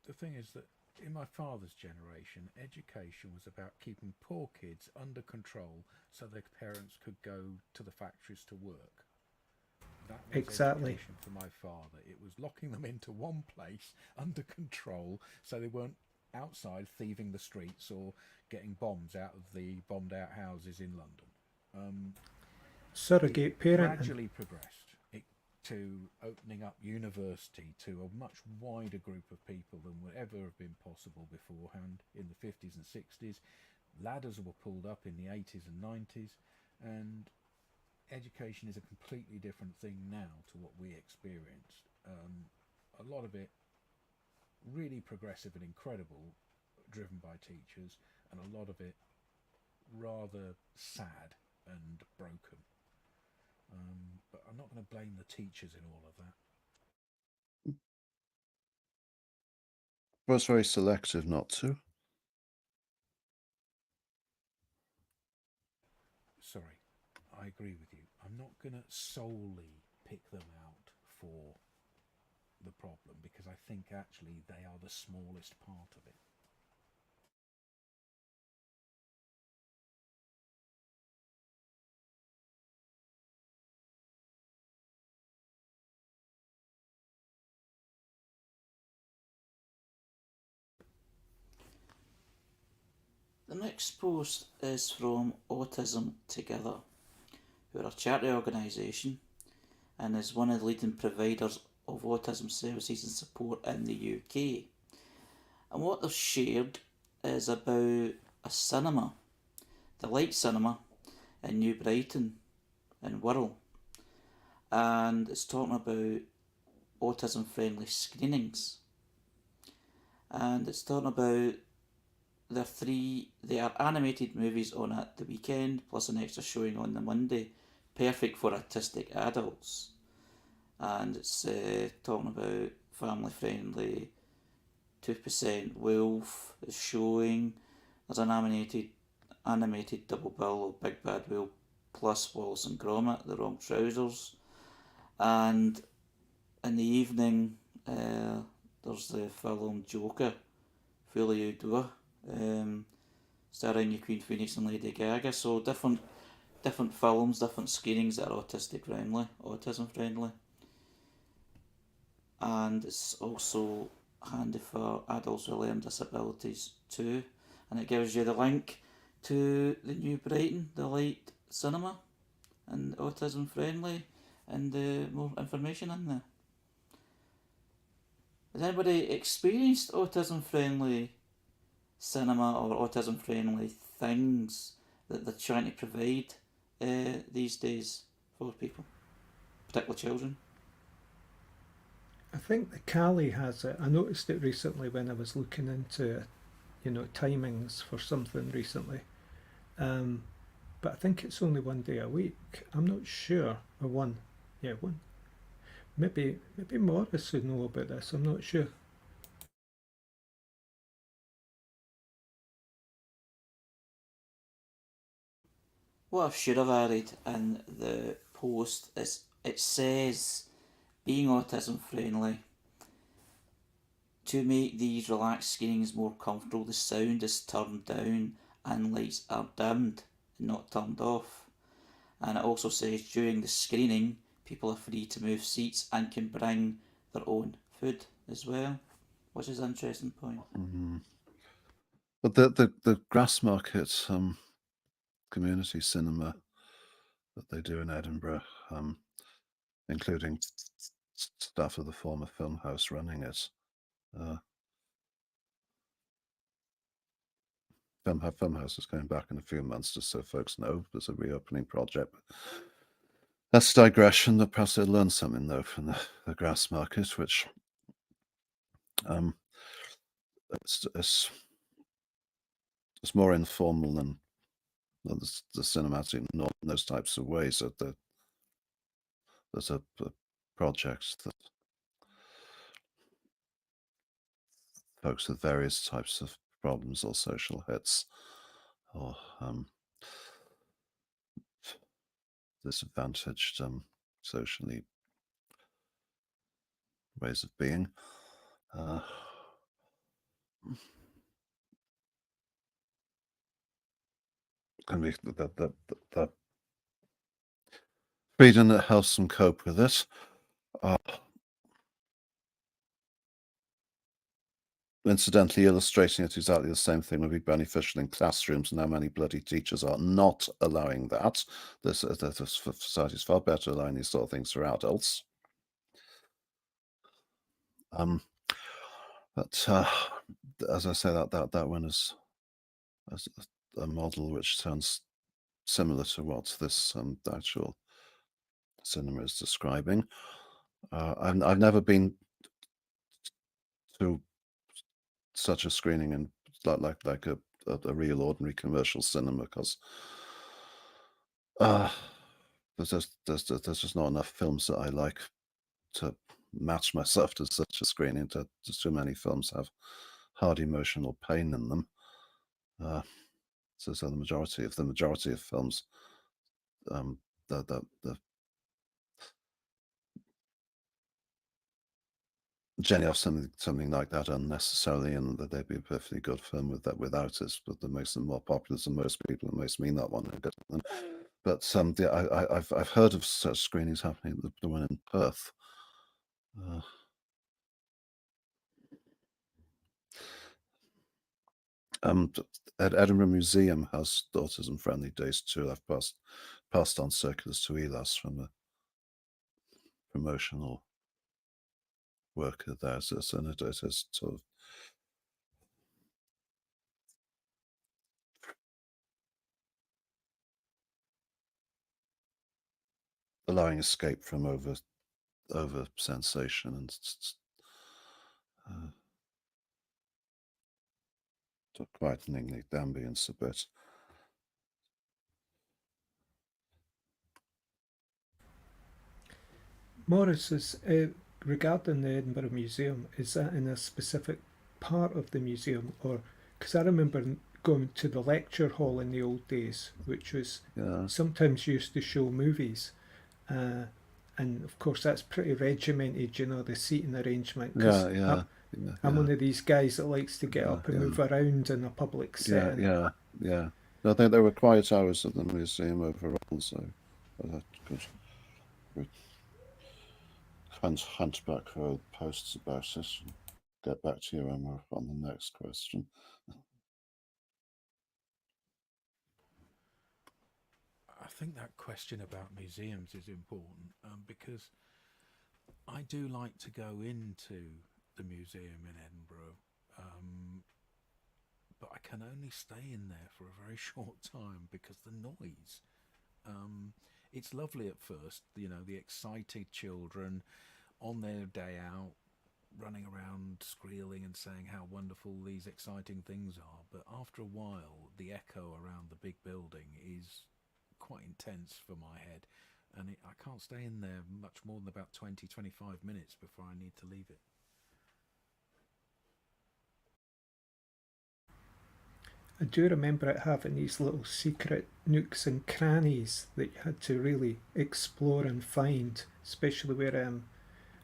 The thing is that in my father's generation, education was about keeping poor kids under control so their parents could go to the factories to work. That was Exactly. education for my father. It was locking them into one place under control so they weren't outside thieving the streets or getting bombs out of the bombed out houses in London. Surrogate parenting. Gradually progressed to opening up university to a much wider group of people than would ever have been possible beforehand in the 50s and 60s. Ladders were pulled up in the 80s and 90s, and education is a completely different thing now to what we experienced. A lot of it really progressive and incredible, driven by teachers, and a lot of it rather sad and broken. But I'm not going to blame the teachers in all of that. Well, it's very selective not to. Sorry, I agree with you. I'm not going to solely pick them out for the problem because I think actually they are the smallest part of it. next post is from Autism Together, who are a charity organisation and is one of the leading providers of autism services and support in the UK. And what they've shared is about a cinema, the Light Cinema in New Brighton in Wirral. And it's talking about autism friendly screenings. And it's talking about they are animated movies on at the weekend, plus an extra showing on the Monday, perfect for autistic adults. And it's talking about family friendly. 2% Wolf is showing. There's an animated double bill of Big Bad Wolf plus Wallace and Gromit, The Wrong Trousers. And in the evening, there's the film Joker, Fully Udua, starring Joaquin Phoenix and Lady Gaga. So different films, different screenings that are autism friendly. And it's also handy for adults with learning disabilities too. And it gives you the link to the New Brighton, the Light Cinema, and autism friendly, and more information in there. Has anybody experienced autism friendly cinema or autism friendly things that they're trying to provide these days for people, particularly children? I think the Cali has it. I noticed it recently when I was looking into, timings for something recently. But I think it's only one day a week. I'm not sure. Or one. Yeah, one. Maybe Morris would know about this. I'm not sure. What I should have added in the post is it says being autism friendly. To make these relaxed screenings more comfortable, the sound is turned down and lights are dimmed and not turned off. And it also says during the screening, people are free to move seats and can bring their own food as well, which is an interesting point. Mm. But the Grassmarket community cinema that they do in Edinburgh, including staff of the former film house running it. Film house is going back in a few months, just so folks know. There's a reopening project. That's digression. That perhaps they'll learn something though from the Grassmarket, which it's more informal than the cinematic in those types of ways. That there's a project that folks with various types of problems or social hits or disadvantaged socially ways of being. Can be the freedom that helps them cope with it. Incidentally, illustrating it exactly the same thing would be beneficial in classrooms, and how many bloody teachers are not allowing that. The society is far better allowing these sort of things for adults. But as I say, that one is a model which sounds similar to what this actual cinema is describing. I've never been to such a screening in like a real ordinary commercial cinema, because there's just not enough films that I like to match myself to such a screening. Just too many films have hard emotional pain in them. So the majority of films, the generally have something like that unnecessarily, and that they'd be a perfectly good film without it. But that makes them more popular to most people, and makes me not want to get them. But I've heard of such screenings happening. The one in Perth. Edinburgh Museum has autism friendly days too. I've passed on circulars to Elas from a promotional worker there. So it is sort of allowing escape from over sensation and quietening the ambience a bit. Morris, regarding the Edinburgh Museum, is that in a specific part of the museum, or because I remember going to the lecture hall in the old days, which was sometimes used to show movies, and of course that's pretty regimented, you know, the seating arrangement. I'm one of these guys that likes to get up and move around in a public setting. Yeah. I think there were quiet hours at the museum overall, so I could hunt back for old posts about it and get back to you when we're on the next question. I think that question about museums is important because I do like to go into the museum in Edinburgh, but I can only stay in there for a very short time because the noise. It's lovely at first, you know, the excited children on their day out, running around squealing and saying how wonderful these exciting things are. But after a while, the echo around the big building is quite intense for my head, and I can't stay in there much more than about 20-25 minutes before I need to leave it. I do remember it having these little secret nooks and crannies that you had to really explore and find, especially where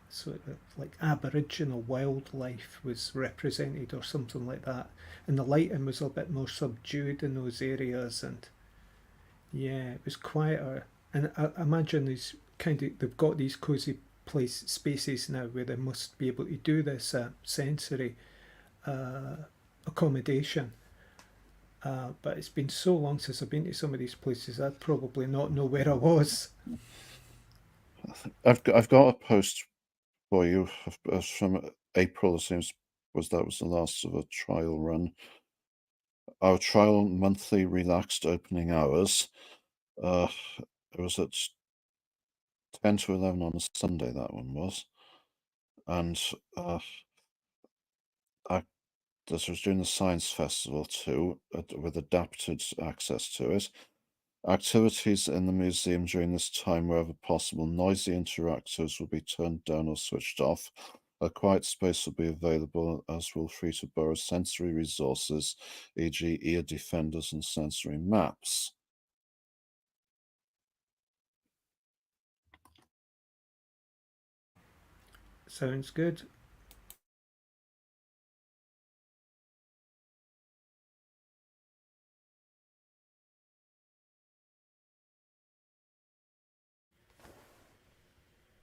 sort of like Aboriginal wildlife was represented or something like that, and the lighting was a bit more subdued in those areas, and yeah, it was quieter. And I imagine they've got these cozy spaces now where they must be able to do this sensory accommodation. But it's been so long since I've been to some of these places, I'd probably not know where I was. I've got a post for you from April. It seems that was the last of a trial run. Our trial monthly relaxed opening hours. It was at 10 to 11 on a Sunday, that one was. And this was during the Science Festival too, with adapted access to it. Activities in the museum during this time, wherever possible, noisy interactives will be turned down or switched off. A quiet space will be available, as will free to borrow sensory resources, e.g. ear defenders and sensory maps. Sounds good.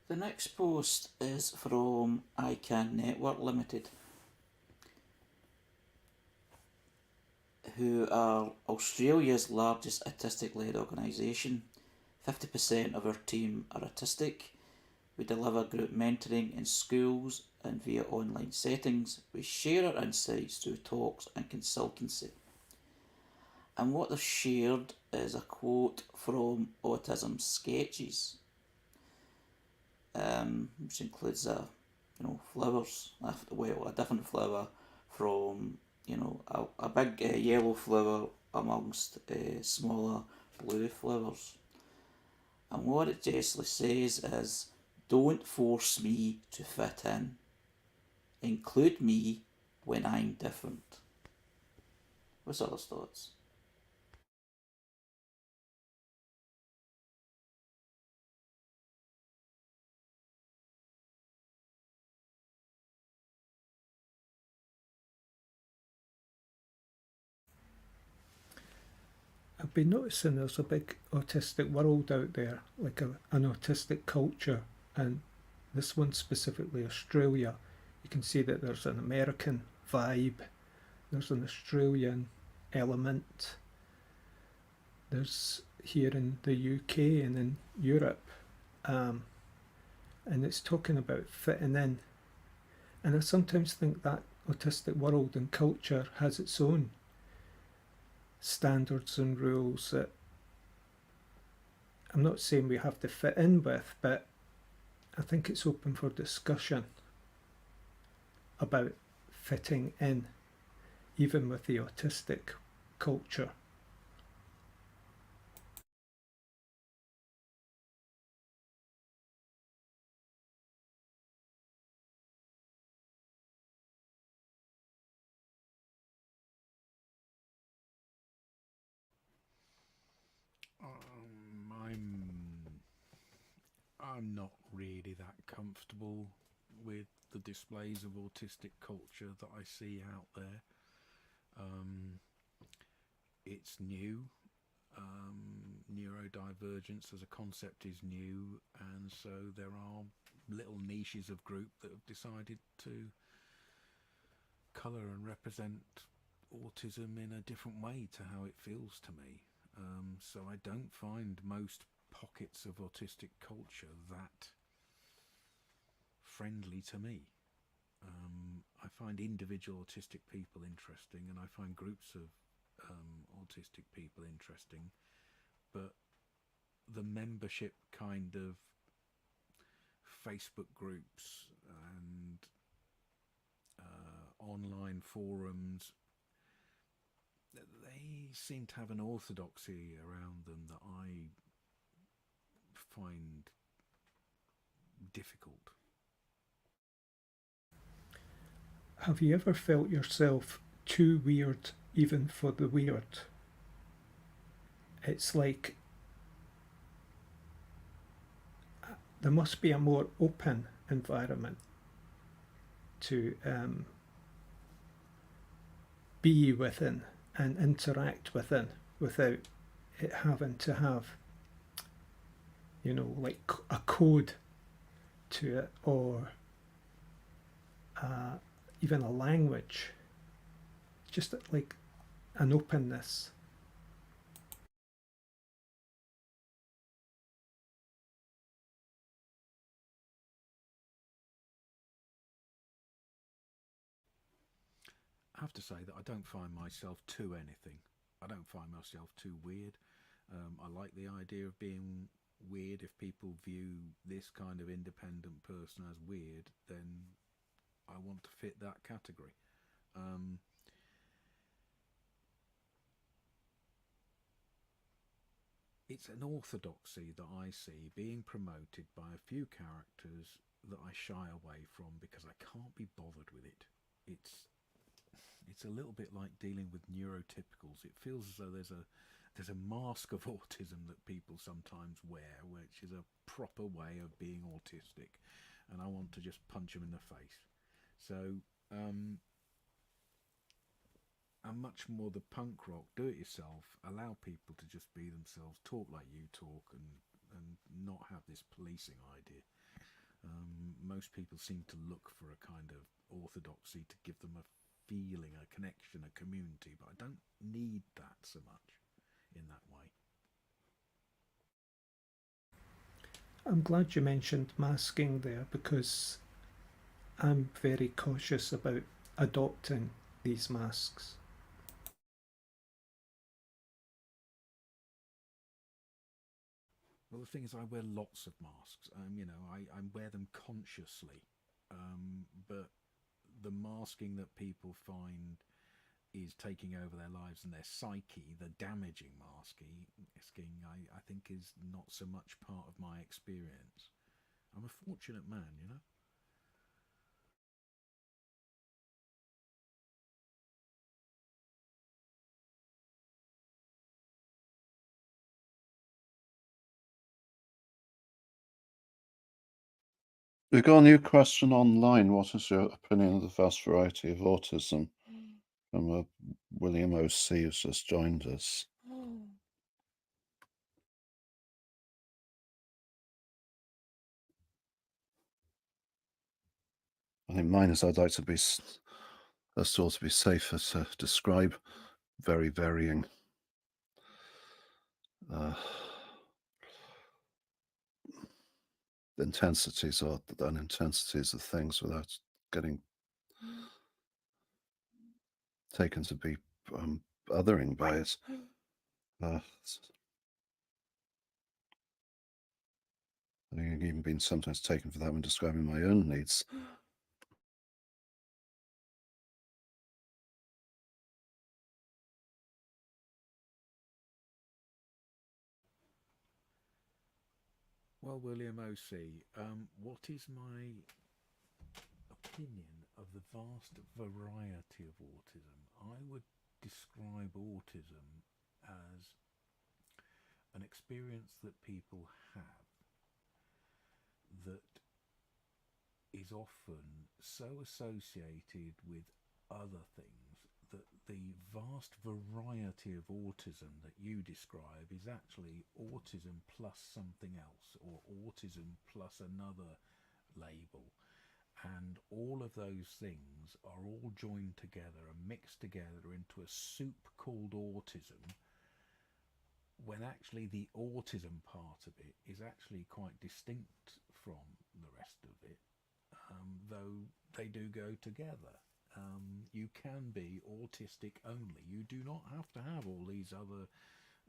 The next post is from ICANN Network Limited, who are Australia's largest autistic-led organisation. 50% of our team are autistic. We deliver group mentoring in schools and via online settings. We share our insights through talks and consultancy. And what they've shared is a quote from Autism Sketches, which includes flowers. Well, a different flower from a big yellow flower amongst smaller blue flowers. And what it justly says is, don't force me to fit in. Include me when I'm different. What's other thoughts? I've been noticing there's a big autistic world out there, like an autistic culture, and this one specifically, Australia. You can see that there's an American vibe, there's an Australian element. There's here in the UK and in Europe, and it's talking about fitting in. And I sometimes think that autistic world and culture has its own standards and rules that I'm not saying we have to fit in with, but I think it's open for discussion about fitting in, even with the autistic culture. I'm not really that comfortable with the displays of autistic culture that I see out there. It's new. Neurodivergence as a concept is new, and so there are little niches of group that have decided to colour and represent autism in a different way to how it feels to me. So I don't find most pockets of autistic culture that friendly to me. I find individual autistic people interesting, and I find groups of autistic people interesting, but the membership kind of Facebook groups and online forums, they seem to have an orthodoxy around them that I find difficult. Have you ever felt yourself too weird even for the weird? It's like there must be a more open environment to be within and interact within without it having to have, like a code to it, or even a language. Just like an openness. I have to say that I don't find myself too anything. I don't find myself too weird. I like the idea of being weird. If people view this kind of independent person as weird, then I want to fit that category. It's an orthodoxy that I see being promoted by a few characters that I shy away from because I can't be bothered with it. It's a little bit like dealing with neurotypicals. It feels as though there's a mask of autism that people sometimes wear, which is a proper way of being autistic, and I want to just punch them in the face. So I'm much more the punk rock, do it yourself, allow people to just be themselves, talk like you talk, and not have this policing idea. Most people seem to look for a kind of orthodoxy to give them a feeling, a connection, a community, but I don't need that so much in that way. I'm glad you mentioned masking there, because I'm very cautious about adopting these masks. Well, the thing is, I wear lots of masks. I wear them consciously, but the masking that people find is taking over their lives and their psyche, the damaging masking, I think is not so much part of my experience. I'm a fortunate man, you know? We've got a new question online. What is your opinion of the vast variety of autism? From William O.C. who's just joined us. I think mine is I'd like to be, to be safer to describe very varying intensities or unintensities of things without getting taken to be othering by it. I've even been sometimes taken for that when describing my own needs. Well, William O.C., what is my opinion of the vast variety of autism? I would describe autism as an experience that people have that is often so associated with other things that the vast variety of autism that you describe is actually autism plus something else, or autism plus another label. And all of those things are all joined together and mixed together into a soup called autism, when actually the autism part of it is actually quite distinct from the rest of it, though they do go together. You can be autistic only. You do not have to have all these other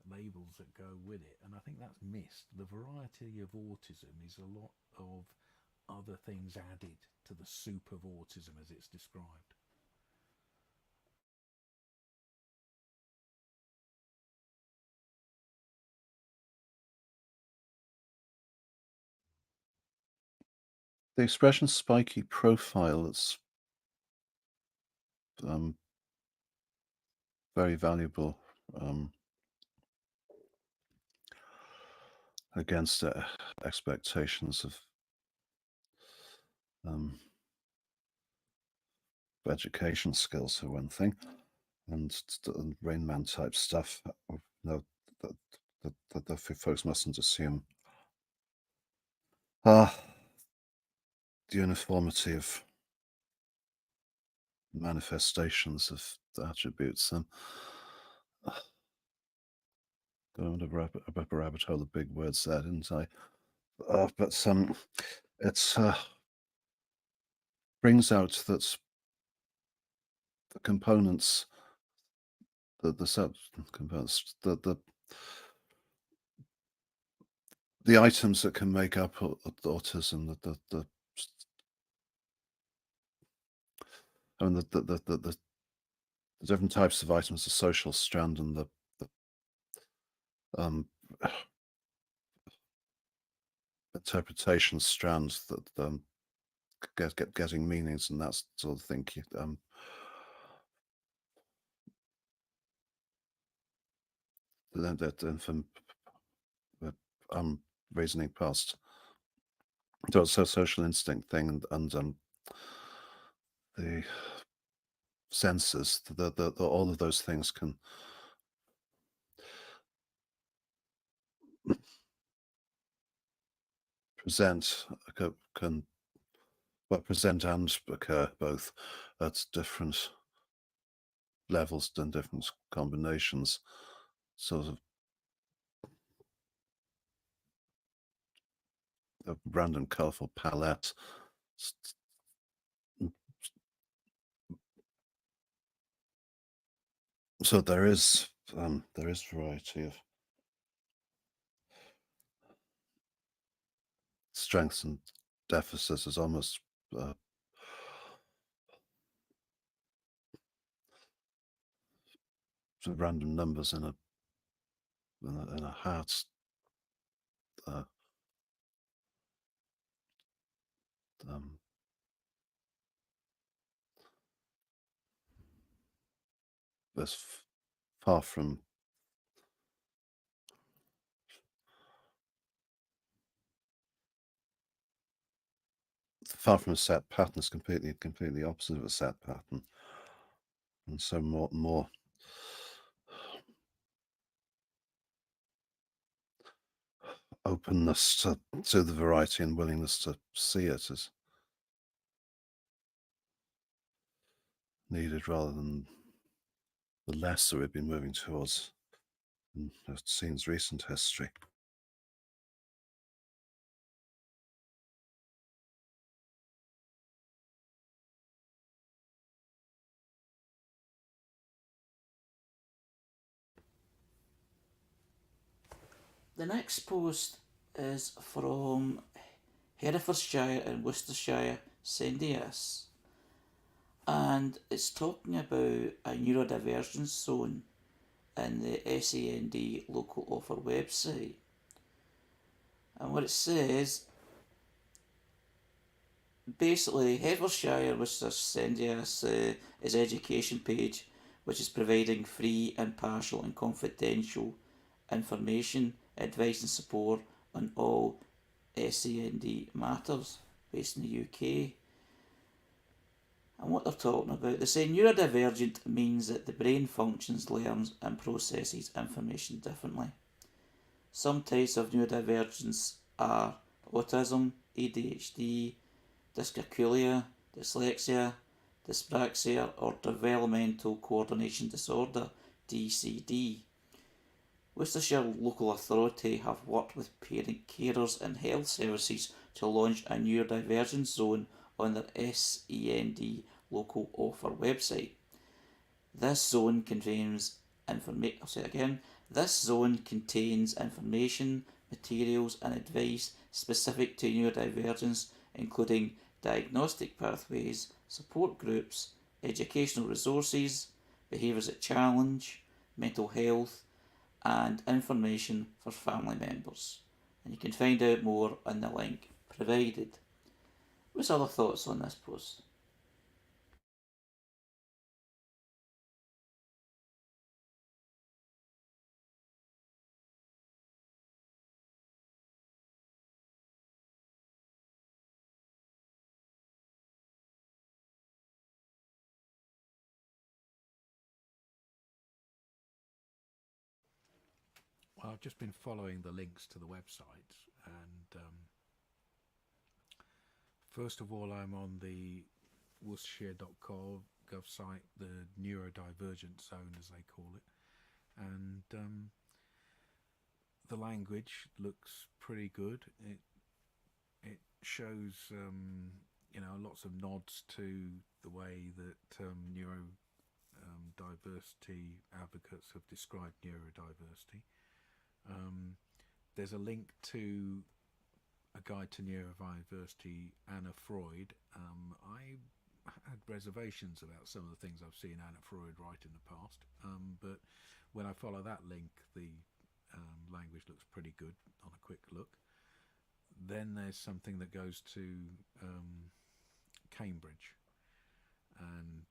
labels that go with it, and I think that's missed. The variety of autism is a lot of other things added to the soup of autism as it's described. The expression spiky profile is very valuable against expectations of education skills, for one thing, and Rain Man type stuff. No, that the folks mustn't assume the uniformity of manifestations of the attributes. Going up a rabbit hole of big words there, didn't I? But it's brings out that the components, the sub components, the items that can make up autism, I mean, the different types of items, the social strand and the interpretation strands that getting meanings and that sort of thing. That from reasoning past. So it's a social instinct thing, and the senses, all of those things can present present and occur both at different levels and different combinations, sort of a random colorful palette. So there is variety of strengths and deficits. Is almost random numbers in a hat. That's far from a set pattern. It's completely opposite of a set pattern, and so more openness to the variety and willingness to see it is needed, rather than the less that we'd be moving towards in the scene's recent history. The next post is from Herefordshire and Worcestershire Sendias, and it's talking about a neurodivergence zone in the SEND local offer website. And what it says, basically, Herefordshire Worcestershire Sendias is education page, which is providing free, impartial and confidential information, advice and support on all SEND matters based in the UK. And what they're talking about, they say neurodivergent means that the brain functions, learns and processes information differently. Some types of neurodivergence are autism, ADHD, dyscalculia, dyslexia, dyspraxia or developmental coordination disorder, DCD. Worcestershire Local Authority have worked with parent carers and health services to launch a neurodivergence zone on their SEND local offer website. This zone contains information, materials and advice specific to neurodivergence, including diagnostic pathways, support groups, educational resources, behaviours that challenge, mental health, and information for family members. And you can find out more on the link provided. What's other thoughts on this post? Well, I've just been following the links to the website, and first of all, I'm on the Worcestershire.gov site, the neurodivergent zone, as they call it, and the language looks pretty good. It shows lots of nods to the way that neurodiversity advocates have described neurodiversity. There's a link to a guide to neurodiversity, Anna Freud. I had reservations about some of the things I've seen Anna Freud write in the past, but when I follow that link, the language looks pretty good on a quick look. Then there's something that goes to Cambridge, and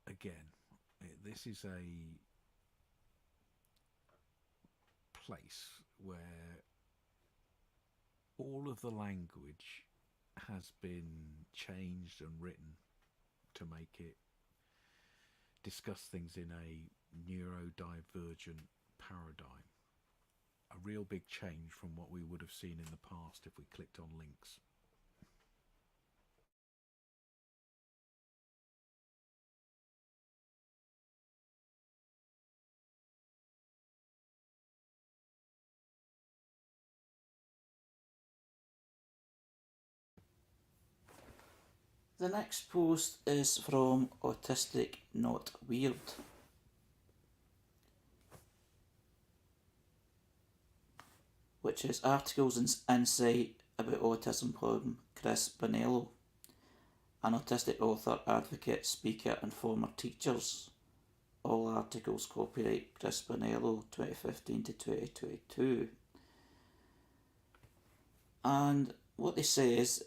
again, this is a place where all of the language has been changed and written to make it discuss things in a neurodivergent paradigm. A real big change from what we would have seen in the past if we clicked on links. The next post is from Autistic Not Weird. Which is articles and insight about autism from Chris Bonello, an autistic author, advocate, speaker and former teachers. All articles copyright Chris Bonello 2015 to 2022. And what they say is,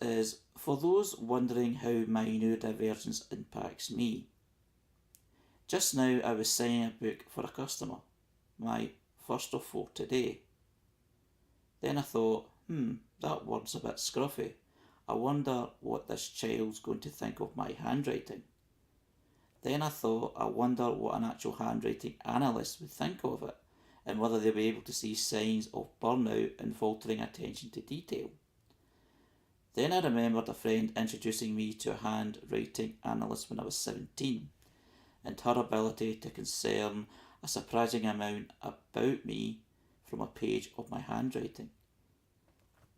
for those wondering how my neurodivergence impacts me, just now I was signing a book for a customer, my first of 4 today. Then I thought, that word's a bit scruffy. I wonder what this child's going to think of my handwriting. Then I thought, I wonder what an actual handwriting analyst would think of it, and whether they'll be able to see signs of burnout and faltering attention to detail. Then I remembered a friend introducing me to a handwriting analyst when I was 17, and her ability to discern a surprising amount about me from a page of my handwriting.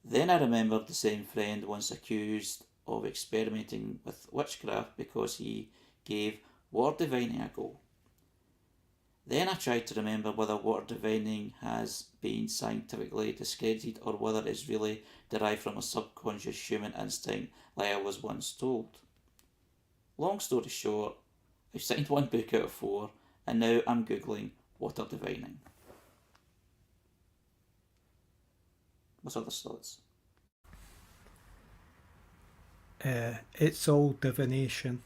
Then I remembered the same friend once accused of experimenting with witchcraft because he gave word divining a go. Then I tried to remember whether word divining has been scientifically discredited or whether it is really derived from a subconscious human instinct like I was once told. Long story short, I've signed one book out of 4 and now I'm googling water divining. What's other thoughts? It's all divination.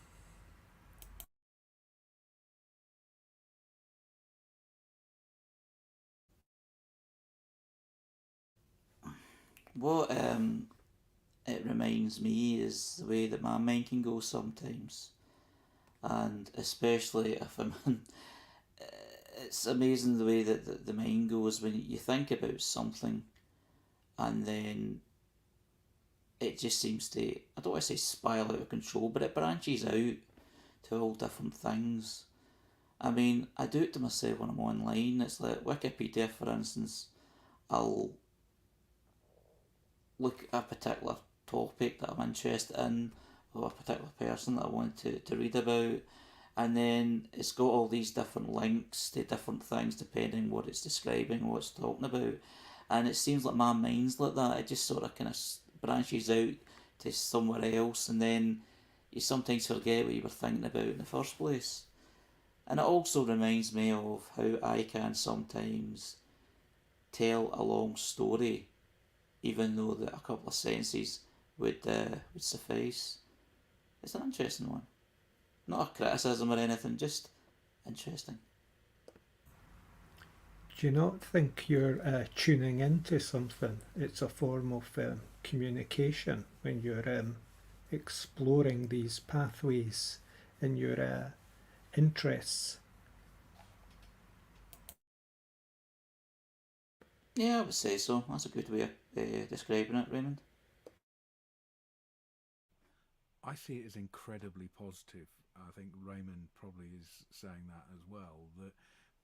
What it reminds me is the way that my mind can go sometimes, and especially if I'm in, it's amazing the way that the mind goes when you think about something and then it just seems to, I don't want to say spiral out of control, but it branches out to all different things. I mean, I do it to myself when I'm online. It's like Wikipedia, for instance. I'll look at a particular topic that I'm interested in, or a particular person that I want to read about, and then it's got all these different links to different things depending what it's describing, what it's talking about. And it seems like my mind's like that. It just sort of kind of branches out to somewhere else, and then you sometimes forget what you were thinking about in the first place. And it also reminds me of how I can sometimes tell a long story, even though that a couple of sentences would suffice. It's an interesting one. Not a criticism or anything, just interesting. Do you not think you're tuning into something? It's a form of communication when you're exploring these pathways in your interests. Yeah, I would say so. That's a good way of describing it, Raymond. I see it as incredibly positive. I think Raymond probably is saying that as well. That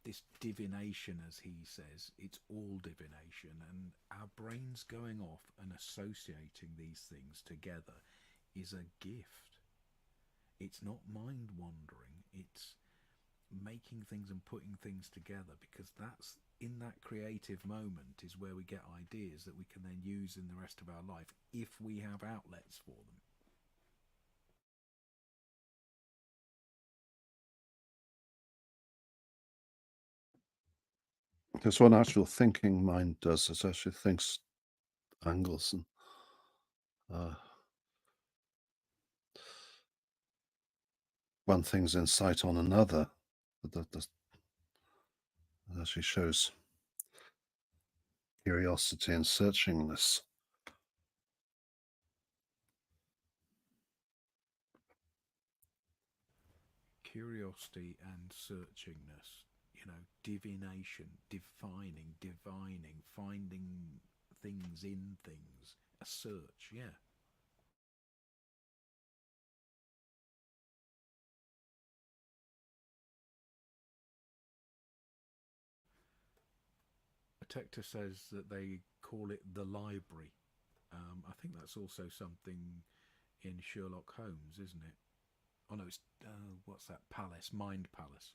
this divination, as he says, it's all divination, and our brains going off and associating these things together is a gift. It's not mind wandering, it's making things and putting things together, because that's in that creative moment is where we get ideas that we can then use in the rest of our life if we have outlets for them. Because what actual thinking mind does is actually thinks angles and one thing's insight on another. That actually shows curiosity and searchingness. Curiosity and searchingness, divination, divining, finding things in things, a search, yeah. Detector says that they call it the library. I think that's also something in Sherlock Holmes, isn't it? Oh no, it's what's that? Palace, Mind Palace.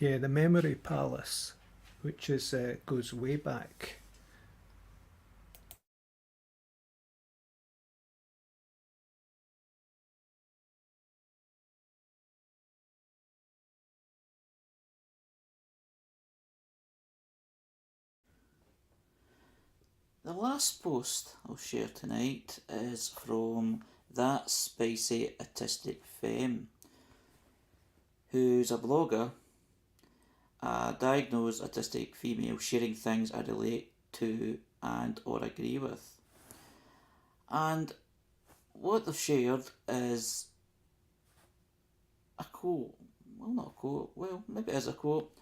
Yeah, the Memory Palace, which is goes way back. The last post I'll share tonight is from That Spicy Autistic Femme, who's a blogger, a diagnosed autistic female sharing things I relate to and or agree with. And what they've shared is a quote. Well, not a quote. Well, maybe it is a quote.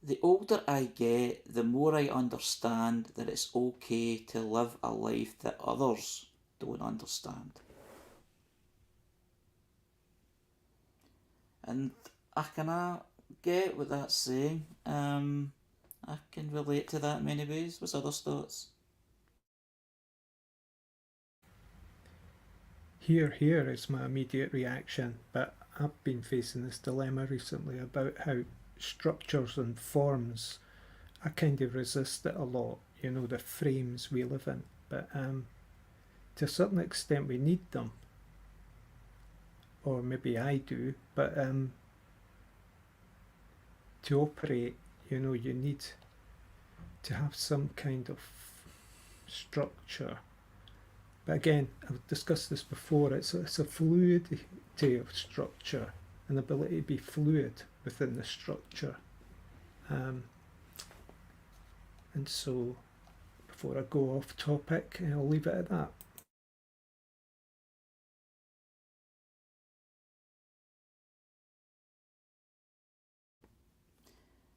the older I get, the more I understand that it's okay to live a life that others don't understand. And I can get what that's saying. I can relate to that in many ways. What's others' thoughts? Here is my immediate reaction, but I've been facing this dilemma recently about how structures and forms, I kind of resist it a lot, the frames we live in, but to a certain extent we need them, or maybe I do, but to operate, you need to have some kind of structure. But again, I've discussed this before, it's a fluidity of structure, an ability to be fluid within the structure. And so, before I go off topic, I'll leave it at that.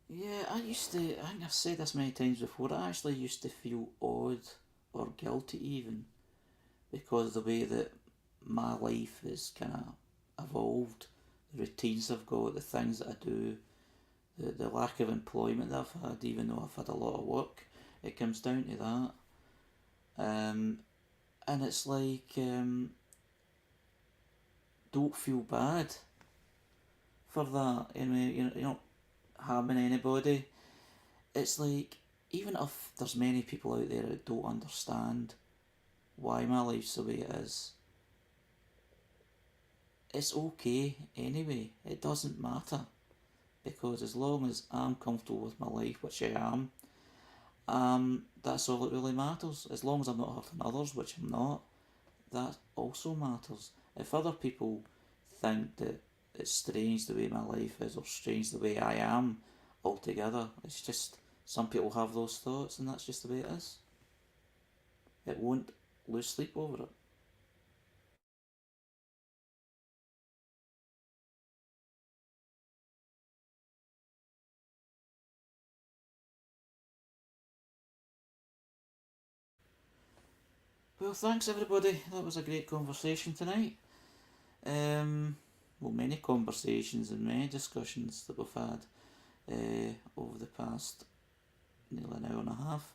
Yeah, I think I've said this many times before, I actually used to feel odd or guilty even because the way that my life is kind of evolved, the routines I've got, the things that I do, the lack of employment that I've had, even though I've had a lot of work, it comes down to that. And it's like, don't feel bad for that. You're not harming anybody. It's like, even if there's many people out there that don't understand why my life's the way it is, it's okay anyway. It doesn't matter. Because as long as I'm comfortable with my life, which I am, that's all that really matters. As long as I'm not hurting others, which I'm not, that also matters. If other people think that it's strange the way my life is or strange the way I am altogether, it's just some people have those thoughts and that's just the way it is. It won't lose sleep over it. Well, thanks everybody. That was a great conversation tonight. Well, many conversations and many discussions that we've had over the past nearly an hour and a half.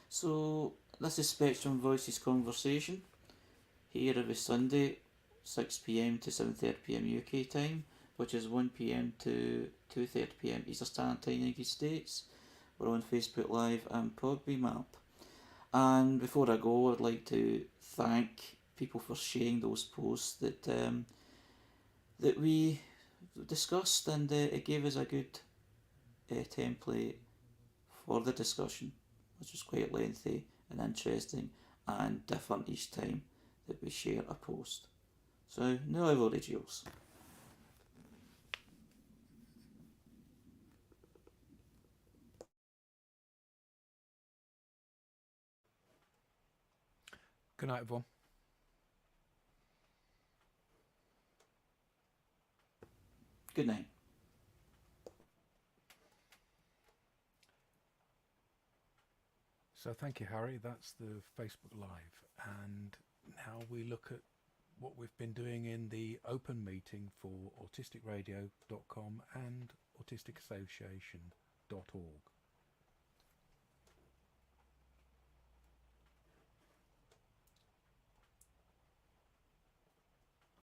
So, this is Spectrum Voices Conversation, here every Sunday, 6pm to 7:30pm UK time, which is 1pm to 2:30pm Eastern Standard Time in the United States. We're on Facebook Live and Podbean app. And before I go, I'd like to thank people for sharing those posts that we discussed, and it gave us a good template for the discussion, which was quite lengthy and interesting and different each time that we share a post. So, no avoidance. Good night, everyone. Good night. So thank you, Harry. That's the Facebook Live. And now we look at what we've been doing in the open meeting for autisticradio.com and autisticassociation.org.